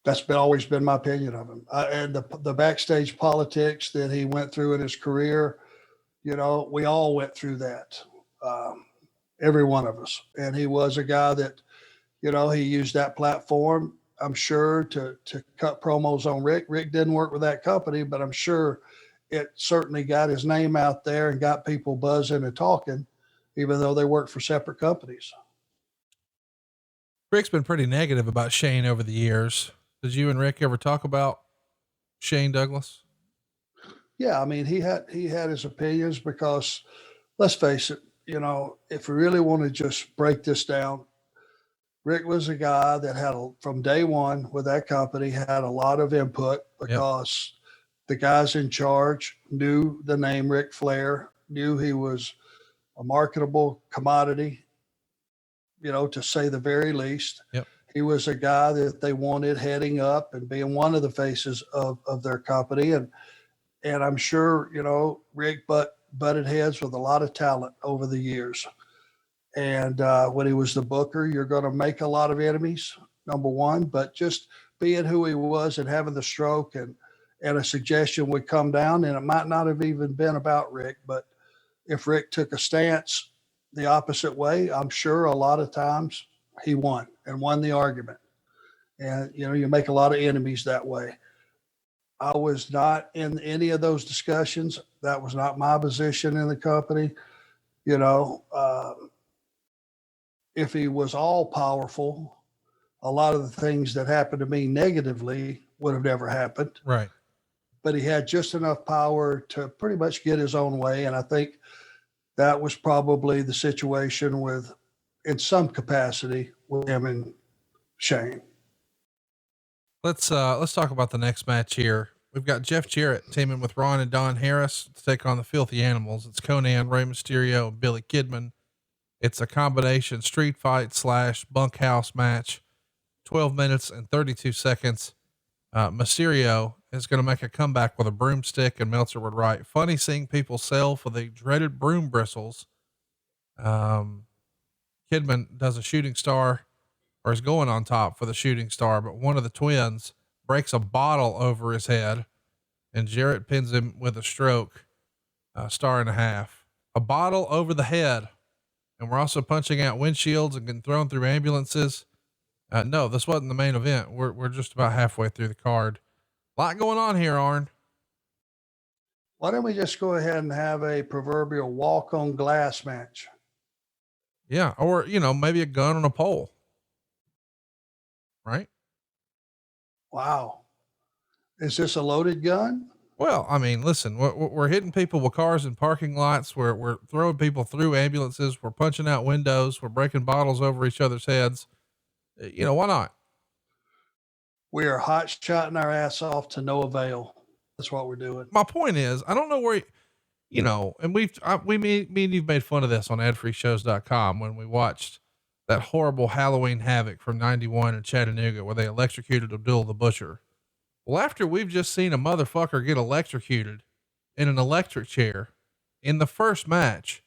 that's always been my opinion of him. And the backstage politics that he went through in his career, you know, we all went through that. Every one of us. And he was a guy that, you know, he used that platform, I'm sure, to cut promos on Rick. Rick didn't work with that company, but I'm sure it certainly got his name out there and got people buzzing and talking, even though they worked for separate companies. Rick's been pretty negative about Shane over the years. Did you and Rick ever talk about Shane Douglas? Yeah. I mean, he had his opinions because, let's face it, you know, if we really want to just break this down, Rick was a guy that had, from day one with that company, had a lot of input because the guys in charge knew the name Ric Flair, knew he was a marketable commodity, you know, to say the very least. Yep. He was a guy that they wanted heading up and being one of the faces of their company. And I'm sure, you know, Rick butted heads with a lot of talent over the years. And when he was the booker, you're going to make a lot of enemies, number one, but just being who he was and having the stroke and and a suggestion would come down, and it might not have even been about Rick, but if Rick took a stance the opposite way, I'm sure a lot of times he won the argument. And, you make a lot of enemies that way. I was not in any of those discussions. That was not my position in the company. If he was all powerful, a lot of the things that happened to me negatively would have never happened. Right. But he had just enough power to pretty much get his own way. And I think that was probably the situation in some capacity, with him and Shane. Let's talk about the next match here. We've got Jeff Jarrett teaming with Ron and Don Harris to take on the Filthy Animals. It's Konnan, Rey Mysterio, and Billy Kidman. It's a combination street fight / bunkhouse match, 12 minutes and 32 seconds. Mysterio is going to make a comeback with a broomstick, and Meltzer would write, funny seeing people sell for the dreaded broom bristles. Kidman does a shooting star, or is going on top for the shooting star, but one of the twins breaks a bottle over his head, and Jarrett pins him with a stroke, star and a half. A bottle over the head. And we're also punching out windshields and getting thrown through ambulances. No, this wasn't the main event. We're just about halfway through the card. A lot going on here, Arn. Why don't we just go ahead and have a proverbial walk on glass match? Yeah. Or, maybe a gun on a pole. Right? Wow. Is this a loaded gun? Well, I mean, listen, we're hitting people with cars in parking lots. We're throwing people through ambulances. We're punching out windows. We're breaking bottles over each other's heads. Why not? We are hot shotting our ass off to no avail. That's what we're doing. My point is, I don't know where, and me and you've made fun of this on adfreeshows.com when we watched that horrible Halloween Havoc from 91 in Chattanooga where they electrocuted Abdul the Butcher. Well, after we've just seen a motherfucker get electrocuted in an electric chair in the first match,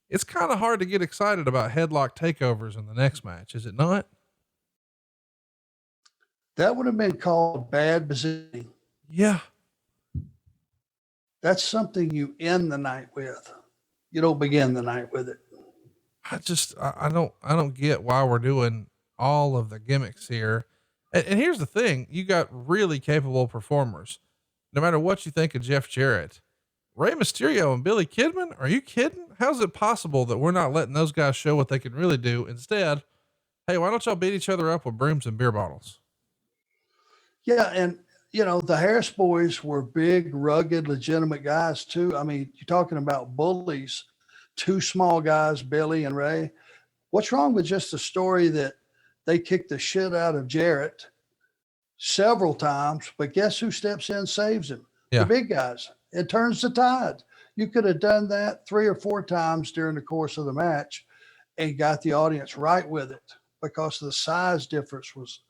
it's kind of hard to get excited about headlock takeovers in the next match, is it not? That would have been called bad positioning. Yeah. That's something you end the night with. You don't begin the night with it. I don't get why we're doing all of the gimmicks here. And here's the thing, you got really capable performers. No matter what you think of Jeff Jarrett, Rey Mysterio and Billy Kidman, are you kidding? How's it possible that we're not letting those guys show what they can really do? Instead, hey, why don't y'all beat each other up with brooms and beer bottles? Yeah. And the Harris boys were big, rugged, legitimate guys too. I mean, you're talking about bullies, two small guys, Billy and Ray. What's wrong with just the story that they kicked the shit out of Jarrett several times, but guess who steps in and saves him? Yeah. The big guys. It turns the tide. You could have done that 3 or 4 times during the course of the match and got the audience right with it because the size difference was,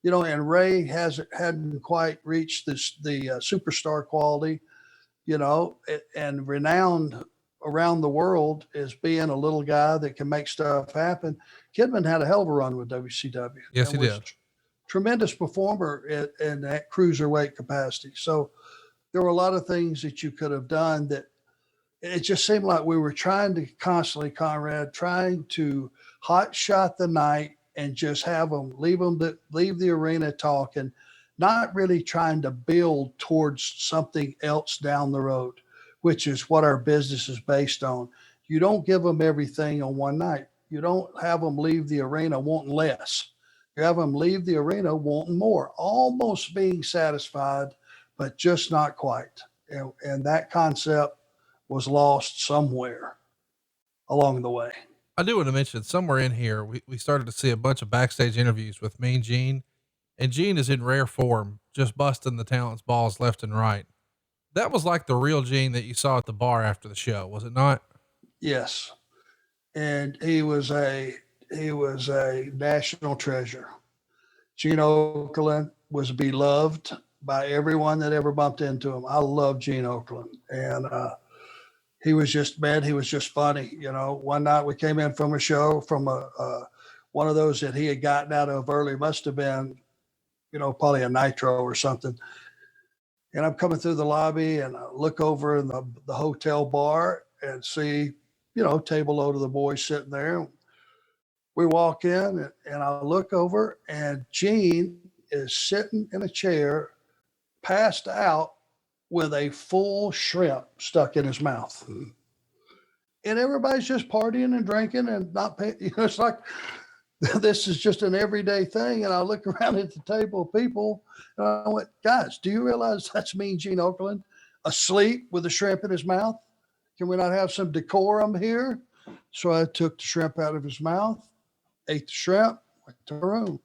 and Ray hadn't quite reached the superstar quality, and renowned around the world as being a little guy that can make stuff happen. Kidman had a hell of a run with WCW. Yes, he did. Tremendous performer in that cruiserweight capacity. So there were a lot of things that you could have done that it just seemed like we were trying to constantly, Conrad, trying to hot shot the night and just have them leave the arena talking, not really trying to build towards something else down the road, which is what our business is based on. You don't give them everything on one night. You don't have them leave the arena wanting less. You have them leave the arena wanting more, almost being satisfied, but just not quite. And that concept was lost somewhere along the way. I do want to mention somewhere in here, we started to see a bunch of backstage interviews with Mean Gene, and Gene is in rare form, just busting the talent's balls left and right. That was like the real Gene that you saw at the bar after the show, was it not? Yes. And he was a national treasure. Gene Okerlund was beloved by everyone that ever bumped into him. I love Gene Okerlund. And he was just funny. One night we came in from a show from one of those that he had gotten out of early, must have been, probably a Nitro or something. And I'm coming through the lobby and I look over in the hotel bar and see, table load of the boys sitting there. We walk in and I look over and Gene is sitting in a chair, passed out with a full shrimp stuck in his mouth. And everybody's just partying and drinking and not paying. It's like this is just an everyday thing. And I look around at the table of people and I went, guys, do you realize that's Mean Gene Okerlund asleep with a shrimp in his mouth? Can we not have some decorum here? So I took the shrimp out of his mouth, ate the shrimp, went to the room.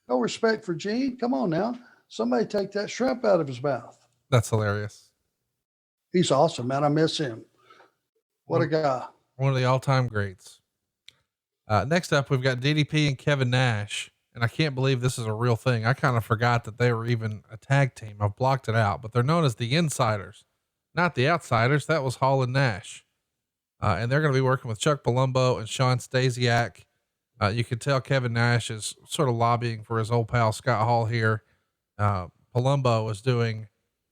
No respect for Gene. Come on now. Somebody take that shrimp out of his mouth. That's hilarious. He's awesome, man. I miss him. What a guy. One of the all-time greats. Next up, we've got DDP and Kevin Nash. And I can't believe this is a real thing. I kind of forgot that they were even a tag team. I've blocked it out, but they're known as the Insiders, not the Outsiders. That was Hall and Nash. And they're going to be working with Chuck Palumbo and Sean Stasiak. You can tell Kevin Nash is sort of lobbying for his old pal Scott Hall here. Palumbo is doing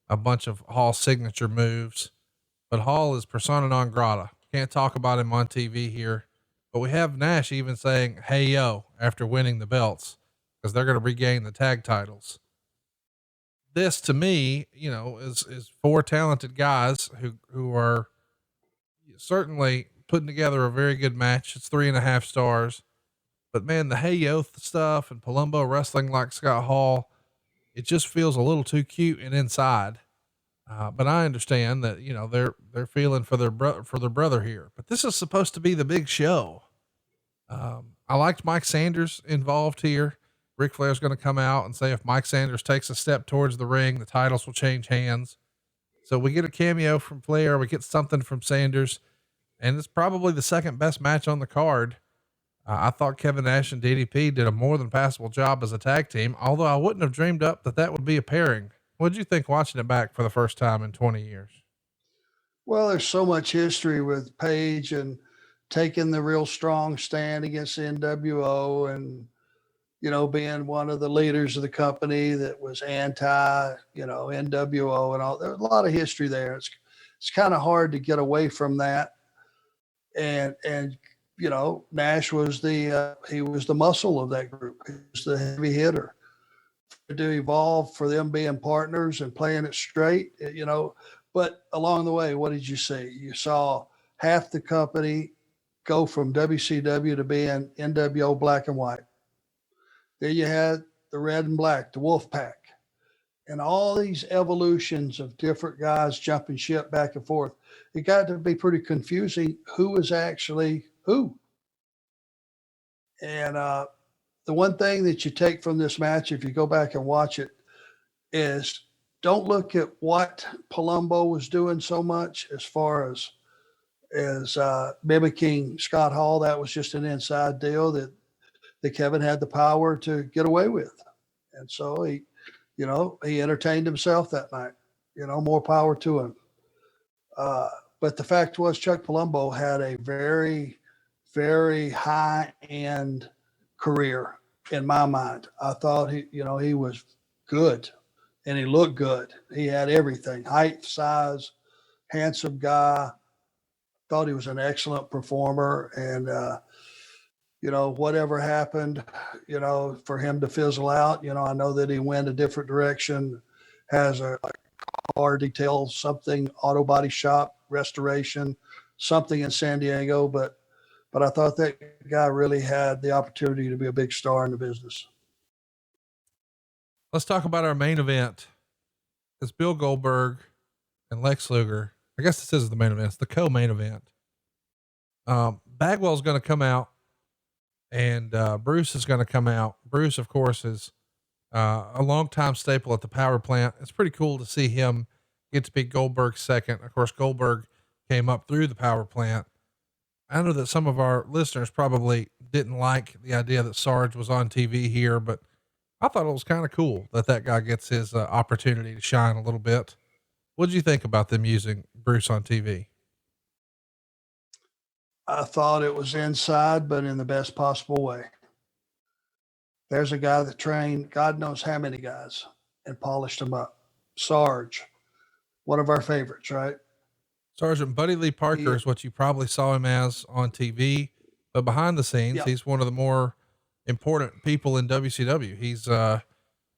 a bunch of Hall signature moves, but Hall is persona non grata. Can't talk about him on TV here, but we have Nash even saying, "Hey, yo," after winning the belts, because they're going to regain the tag titles. This to me, is four talented guys who are certainly putting together a very good match. It's 3.5 stars, but man, the Hey Yo stuff and Palumbo wrestling like Scott Hall, it just feels a little too cute and inside. But I understand that, they're feeling for their brother here, but this is supposed to be the big show. I liked Mike Sanders involved here. Ric Flair's going to come out and say, if Mike Sanders takes a step towards the ring, the titles will change hands. So we get a cameo from Flair. We get something from Sanders, and it's probably the second best match on the card. I thought Kevin Nash and DDP did a more than passable job as a tag team, although I wouldn't have dreamed up that would be a pairing. What'd you think watching it back for the first time in 20 years? Well, there's so much history with Page and taking the real strong stand against the NWO and, being one of the leaders of the company that was anti, NWO and all. There's a lot of history there. It's kind of hard to get away from that. And Nash was he was the muscle of that group. He was the heavy hitter. To evolve for them being partners and playing it straight, but along the way, what did you see? You saw half the company go from WCW to being NWO black and white. Then you had the red and black, the Wolf Pack, and all these evolutions of different guys jumping ship back and forth. It got to be pretty confusing who was actually who. And the one thing that you take from this match, if you go back and watch it, is don't look at what Palumbo was doing so much as far as mimicking Scott Hall. That was just an inside deal that Kevin had the power to get away with. And so he entertained himself that night, more power to him. But the fact was Chuck Palumbo had a very, very high-end career in my mind. I thought he was good and he looked good. He had everything, height, size, handsome guy. Thought he was an excellent performer. And, whatever happened, for him to fizzle out, I know that he went a different direction, has a car detail, something, auto body shop, restoration, something in San Diego. But I thought that guy really had the opportunity to be a big star in the business. Let's talk about our main event. It's Bill Goldberg and Lex Luger. I guess this is the main event. It's the co-main event. Bagwell's going to come out and Bruce is going to come out. Bruce, of course, is a longtime staple at the power plant. It's pretty cool to see him get to be Goldberg's second. Of course, Goldberg came up through the power plant. I know that some of our listeners probably didn't like the idea that Sarge was on TV here, but I thought it was kind of cool that guy gets his opportunity to shine a little bit. What did you think about them using Bruce on TV? I thought it was inside, but in the best possible way. There's a guy that trained God knows how many guys and polished them up. Sarge, one of our favorites, right? Sergeant Buddy Lee Parker He, is what you probably saw him as on TV, but behind the scenes, yep. he's one of the more important people in WCW. He's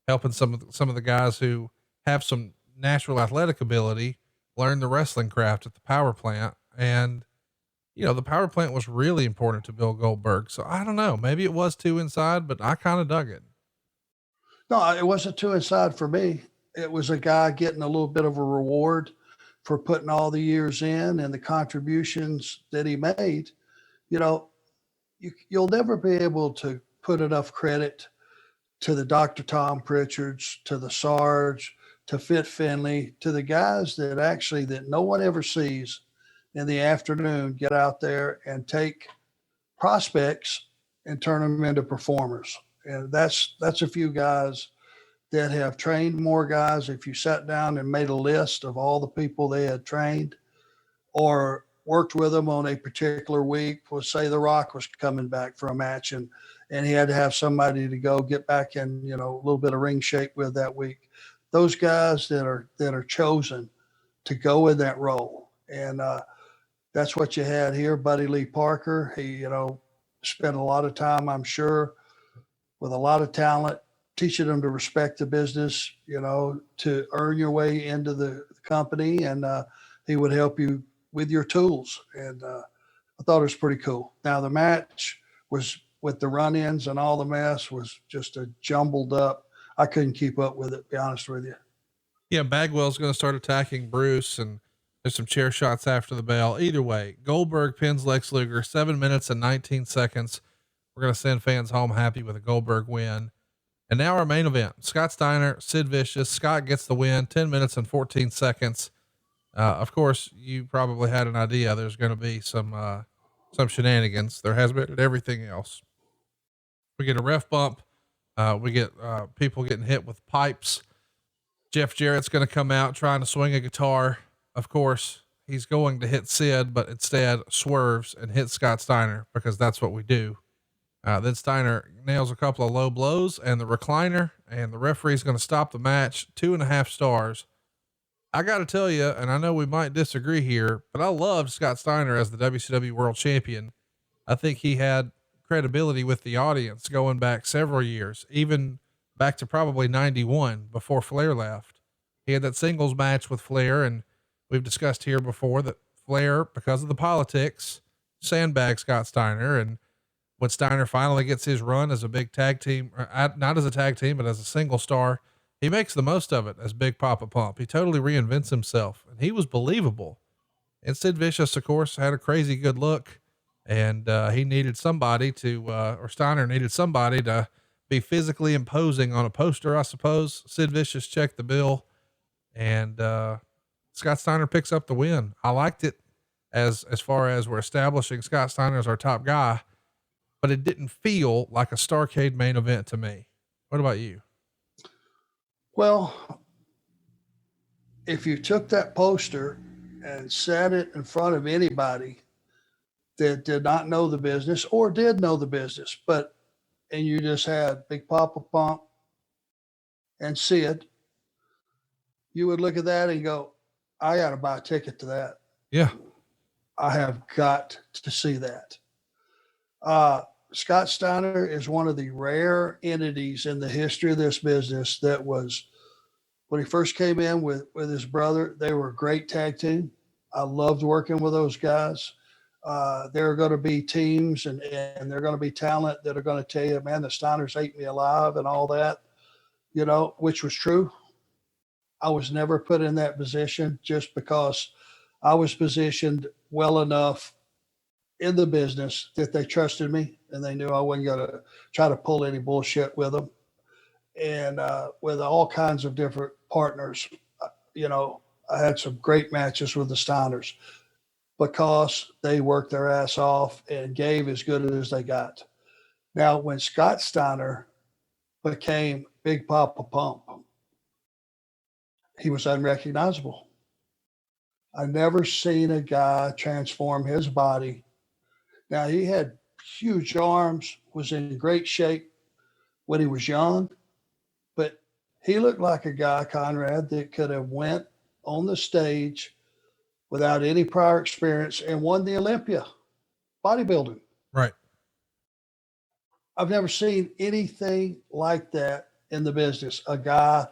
helping some of the guys who have some natural athletic ability learn the wrestling craft at the power plant. And the power plant was really important to Bill Goldberg. So I don't know, maybe it was too inside, but I kind of dug it. No, it wasn't too inside for me. It was a guy getting a little bit of a reward for putting all the years in and the contributions that he made. You know, you'll never be able to put enough credit to the Dr. Tom Pritchards, to the Sarge, to Fit Finley, to the guys that no one ever sees in the afternoon get out there and take prospects and turn them into performers. And that's a few guys that have trained more guys. If you sat down and made a list of all the people they had trained or worked with them on a particular week, well, say The Rock was coming back for a match and he had to have somebody to go get back in, a little bit of ring shape with that week. Those guys that are chosen to go in that role. And that's what you had here. Buddy Lee Parker, he, spent a lot of time, I'm sure, with a lot of talent, teaching them to respect the business, to earn your way into the company. And he would help you with your tools. And I thought it was pretty cool. Now, the match was with the run-ins and all the mess was just a jumbled up. I couldn't keep up with it, to be honest with you. Yeah. Bagwell's going to start attacking Bruce, and there's some chair shots after the bell. Either way, Goldberg pins Lex Luger 7 minutes and 19 seconds. We're going to send fans home happy with a Goldberg win. And now our main event, Scott Steiner, Sid Vicious. Scott gets the win, 10 minutes and 14 seconds. Of course, you probably had an idea there's going to be some shenanigans. There has been at everything else. We get a ref bump. We get people getting hit with pipes. Jeff Jarrett's going to come out trying to swing a guitar. Of course, he's going to hit Sid, but instead swerves and hits Scott Steiner because that's what we do. Then Steiner nails a couple of low blows and the recliner, and the referee's going to stop the match. 2.5 stars. I got to tell you, and I know we might disagree here, but I loved Scott Steiner as the WCW World Champion. I think he had credibility with the audience going back several years, even back to probably 91 before Flair left. He had that singles match with Flair, and we've discussed here before that Flair, because of the politics, sandbagged Scott Steiner. And when Steiner finally gets his run as a big tag team, not as a tag team, but as a single star, he makes the most of it as Big Papa Pump. He totally reinvents himself, and he was believable. And Sid Vicious, of course, had a crazy good look, and he needed somebody or Steiner needed somebody to be physically imposing on a poster, I suppose. Sid Vicious checked the bill, and Scott Steiner picks up the win. I liked it as far as we're establishing Scott Steiner as our top guy, but it didn't feel like a Starrcade main event to me. What about you? Well, if you took that poster and sat it in front of anybody that did not know the business or did know the business, and you just had Big Papa Pump and Sid, you would look at that and go, I got to buy a ticket to that. Yeah. I have got to see that. Scott Steiner is one of the rare entities in the history of this business that was, when he first came in with his brother, they were a great tag team. I loved working with those guys. There are going to be teams and there are going to be talent that are going to tell you, man, the Steiners ate me alive and all that, which was true. I was never put in that position just because I was positioned well enough in the business that they trusted me and they knew I wasn't going to try to pull any bullshit with them. And with all kinds of different partners, I had some great matches with the Steiners because they worked their ass off and gave as good as they got. Now, when Scott Steiner became Big Papa Pump, he was unrecognizable. I've never seen a guy transform his body. Now, he had huge arms, was in great shape, when he was young, but he looked like a guy, Conrad, that could have went on the stage without any prior experience and won the Olympia bodybuilding. Right. I've never seen anything like that in the business. A guy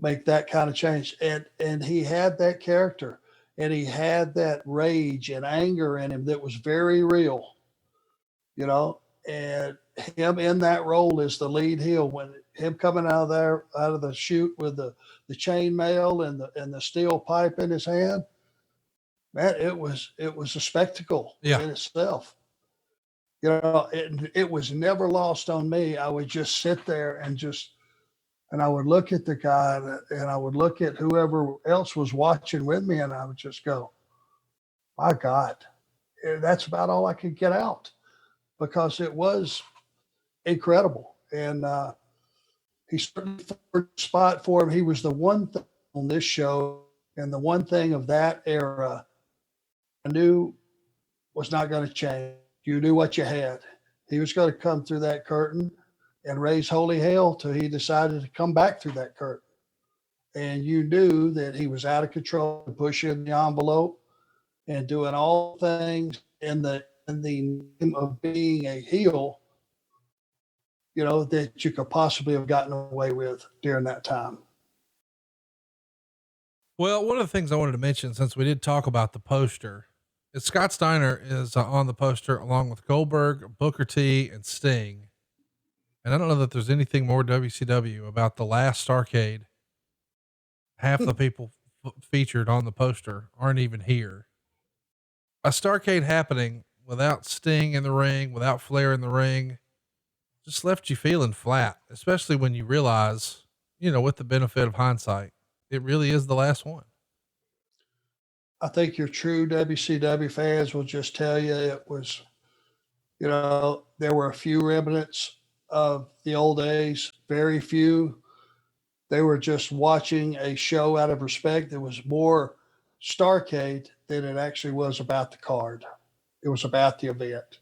make that kind of change. And he had that character and he had that rage and anger in him that was very real, you know, and him in that role as the lead heel, when him coming out of there, out of the chute with the chain mail and the steel pipe in his hand, man, it was a spectacle in itself. You know, it was never lost on me. I would just sit there and I would look at the guy and I would look at whoever else was watching with me and I would just go, my God, that's about all I could get out because it was incredible. And he certainly found a spot for him. He was the one thing on this show and the one thing of that era I knew was not going to change. You knew what you had. He was going to come through that curtain and raise holy hell till he decided to come back through that curtain. And you knew that he was out of control and pushing the envelope and doing all things in the name of being a heel, you know, that you could possibly have gotten away with during that time. Well, one of the things I wanted to mention, since we did talk about the poster, is Scott Steiner is on the poster along with Goldberg, Booker T, and Sting. And I don't know that there's anything more WCW about the last Starrcade. Half the people featured on the poster aren't even here. A Starrcade happening without Sting in the ring, without Flair in the ring, just left you feeling flat, especially when you realize, you know, with the benefit of hindsight, it really is the last one. I think your true WCW fans will just tell you it was, you know, there were a few remnants of the old days, very few. They were just watching a show out of respect. It was more Starrcade than it actually was about the card. It was about the event.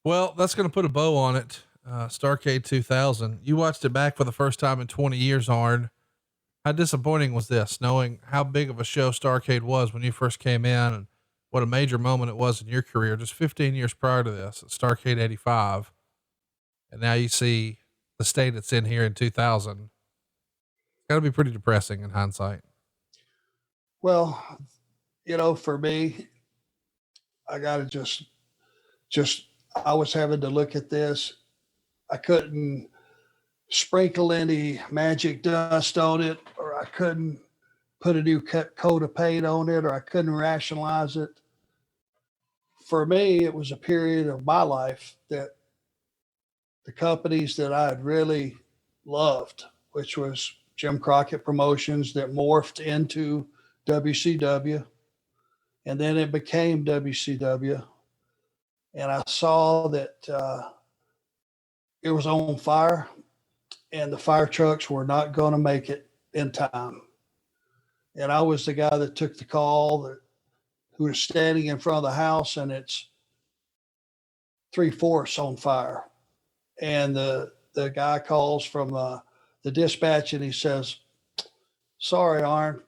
Well, that's going to put a bow on it. Starrcade 2000. You watched it back for the first time in 20 years, Arn. How disappointing was this, knowing how big of a show Starrcade was when you first came in and what a major moment it was in your career, just 15 years prior to this at Starrcade 85. And now you see the state it's in here in 2000. It's gotta be pretty depressing in hindsight. Well, you know, for me, I got to just, I was having to look at this. I couldn't sprinkle any magic dust on it, or I couldn't put a new coat of paint on it, or I couldn't rationalize it. For me, it was a period of my life that the companies that I had really loved, which was Jim Crockett Promotions that morphed into WCW, and then it became WCW. And I saw that it was on fire and the fire trucks were not going to make it in time. And I was the guy that took the call, who was standing in front of the house and it's 3/4 on fire. And the guy calls from the dispatch and he says, sorry, Arn,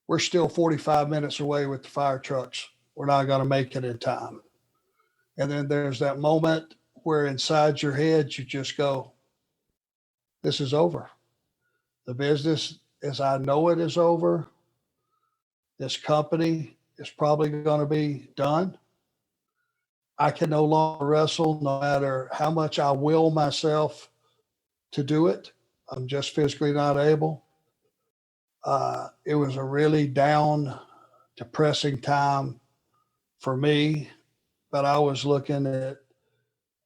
we're still 45 minutes away with the fire trucks. We're not going to make it in time. And then there's that moment where inside your head, you just go, this is over. The business as I know it is over. This company is probably going to be done. I can no longer wrestle no matter how much I will myself to do it. I'm just physically not able. It was a really down, depressing time for me, but I was looking at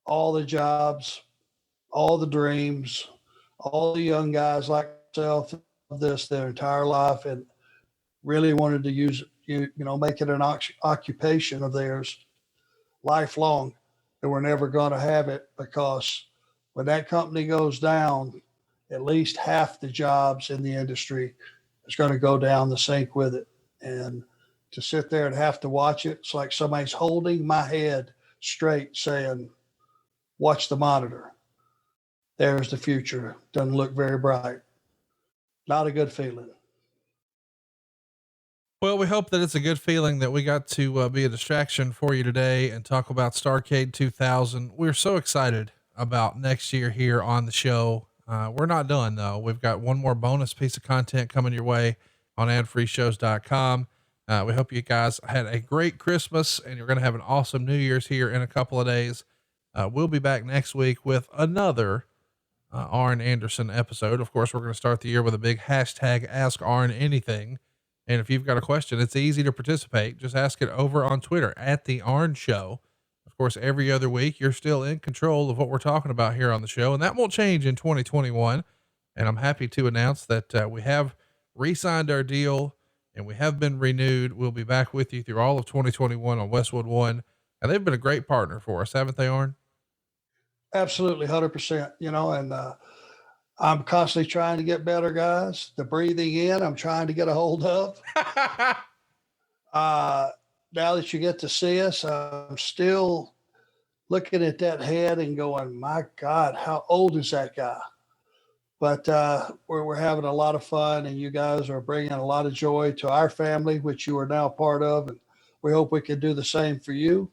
all the jobs, all the dreams, all the young guys like myself of this their entire life and really wanted to use, make it an occupation of theirs lifelong. And we're never going to have it because when that company goes down, at least half the jobs in the industry is going to go down the sink with it. And to sit there and have to watch it, it's like somebody's holding my head straight saying, watch the monitor. There's the future. Doesn't look very bright. Not a good feeling. Well, we hope that it's a good feeling that we got to be a distraction for you today and talk about Starrcade 2000. We're so excited about next year here on the show. We're not done though. We've got one more bonus piece of content coming your way on adfreeshows.com. We hope you guys had a great Christmas and you're going to have an awesome New Year's here in a couple of days. We'll be back next week with another Arn Anderson episode. Of course, we're going to start the year with a big hashtag Ask Arn Anything. And if you've got a question, it's easy to participate. Just ask it over on Twitter at The Arn Show. Of course, every other week, you're still in control of what we're talking about here on the show, and that won't change in 2021. And I'm happy to announce that we have re-signed our deal and we have been renewed. We'll be back with you through all of 2021 on Westwood One. And they've been a great partner for us, haven't they, Arn? Absolutely, 100%. And I'm constantly trying to get better, guys. The breathing in, I'm trying to get a hold of. Now that you get to see us, I'm still looking at that head and going, my God, how old is that guy? But we're having a lot of fun, and you guys are bringing a lot of joy to our family, which you are now part of. And we hope we can do the same for you.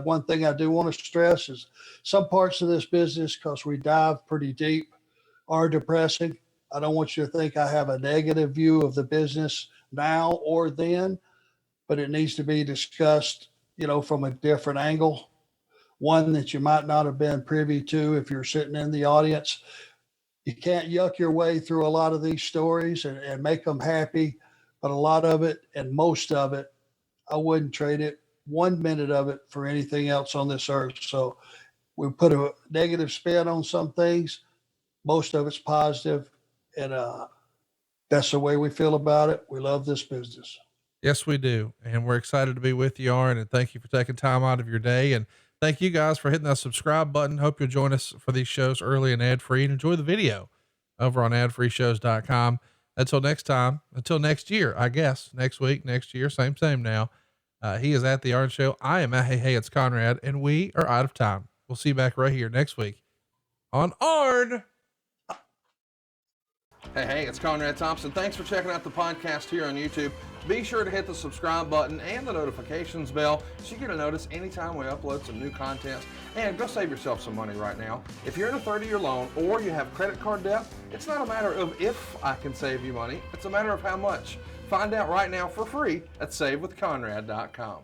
One thing I do want to stress is some parts of this business, because we dive pretty deep, are depressing. I don't want you to think I have a negative view of the business now or then, but it needs to be discussed, from a different angle, one that you might not have been privy to if you're sitting in the audience. You can't yuck your way through a lot of these stories and make them happy, but a lot of it and most of it, I wouldn't trade it 1 minute of it for anything else on this earth. So we put a negative spin on some things. Most of it's positive, and that's the way we feel about it. We love this business. Yes, we do. And we're excited to be with you, Arn, and thank you for taking time out of your day. And thank you guys for hitting that subscribe button. Hope you'll join us for these shows early and ad free, and enjoy the video over on adfreeshows.com. Until next time, until next year, I guess, next week, next year, same now. He is at the Arn Show. I am at Hey, it's Conrad, and we are out of time. We'll see you back right here next week on Arn. Hey, it's Conrad Thompson. Thanks for checking out the podcast here on YouTube. Be sure to hit the subscribe button and the notifications bell so you get a notice anytime we upload some new content. And go save yourself some money right now. If you're in a 30-year loan or you have credit card debt, it's not a matter of if I can save you money. It's a matter of how much. Find out right now for free at savewithconrad.com.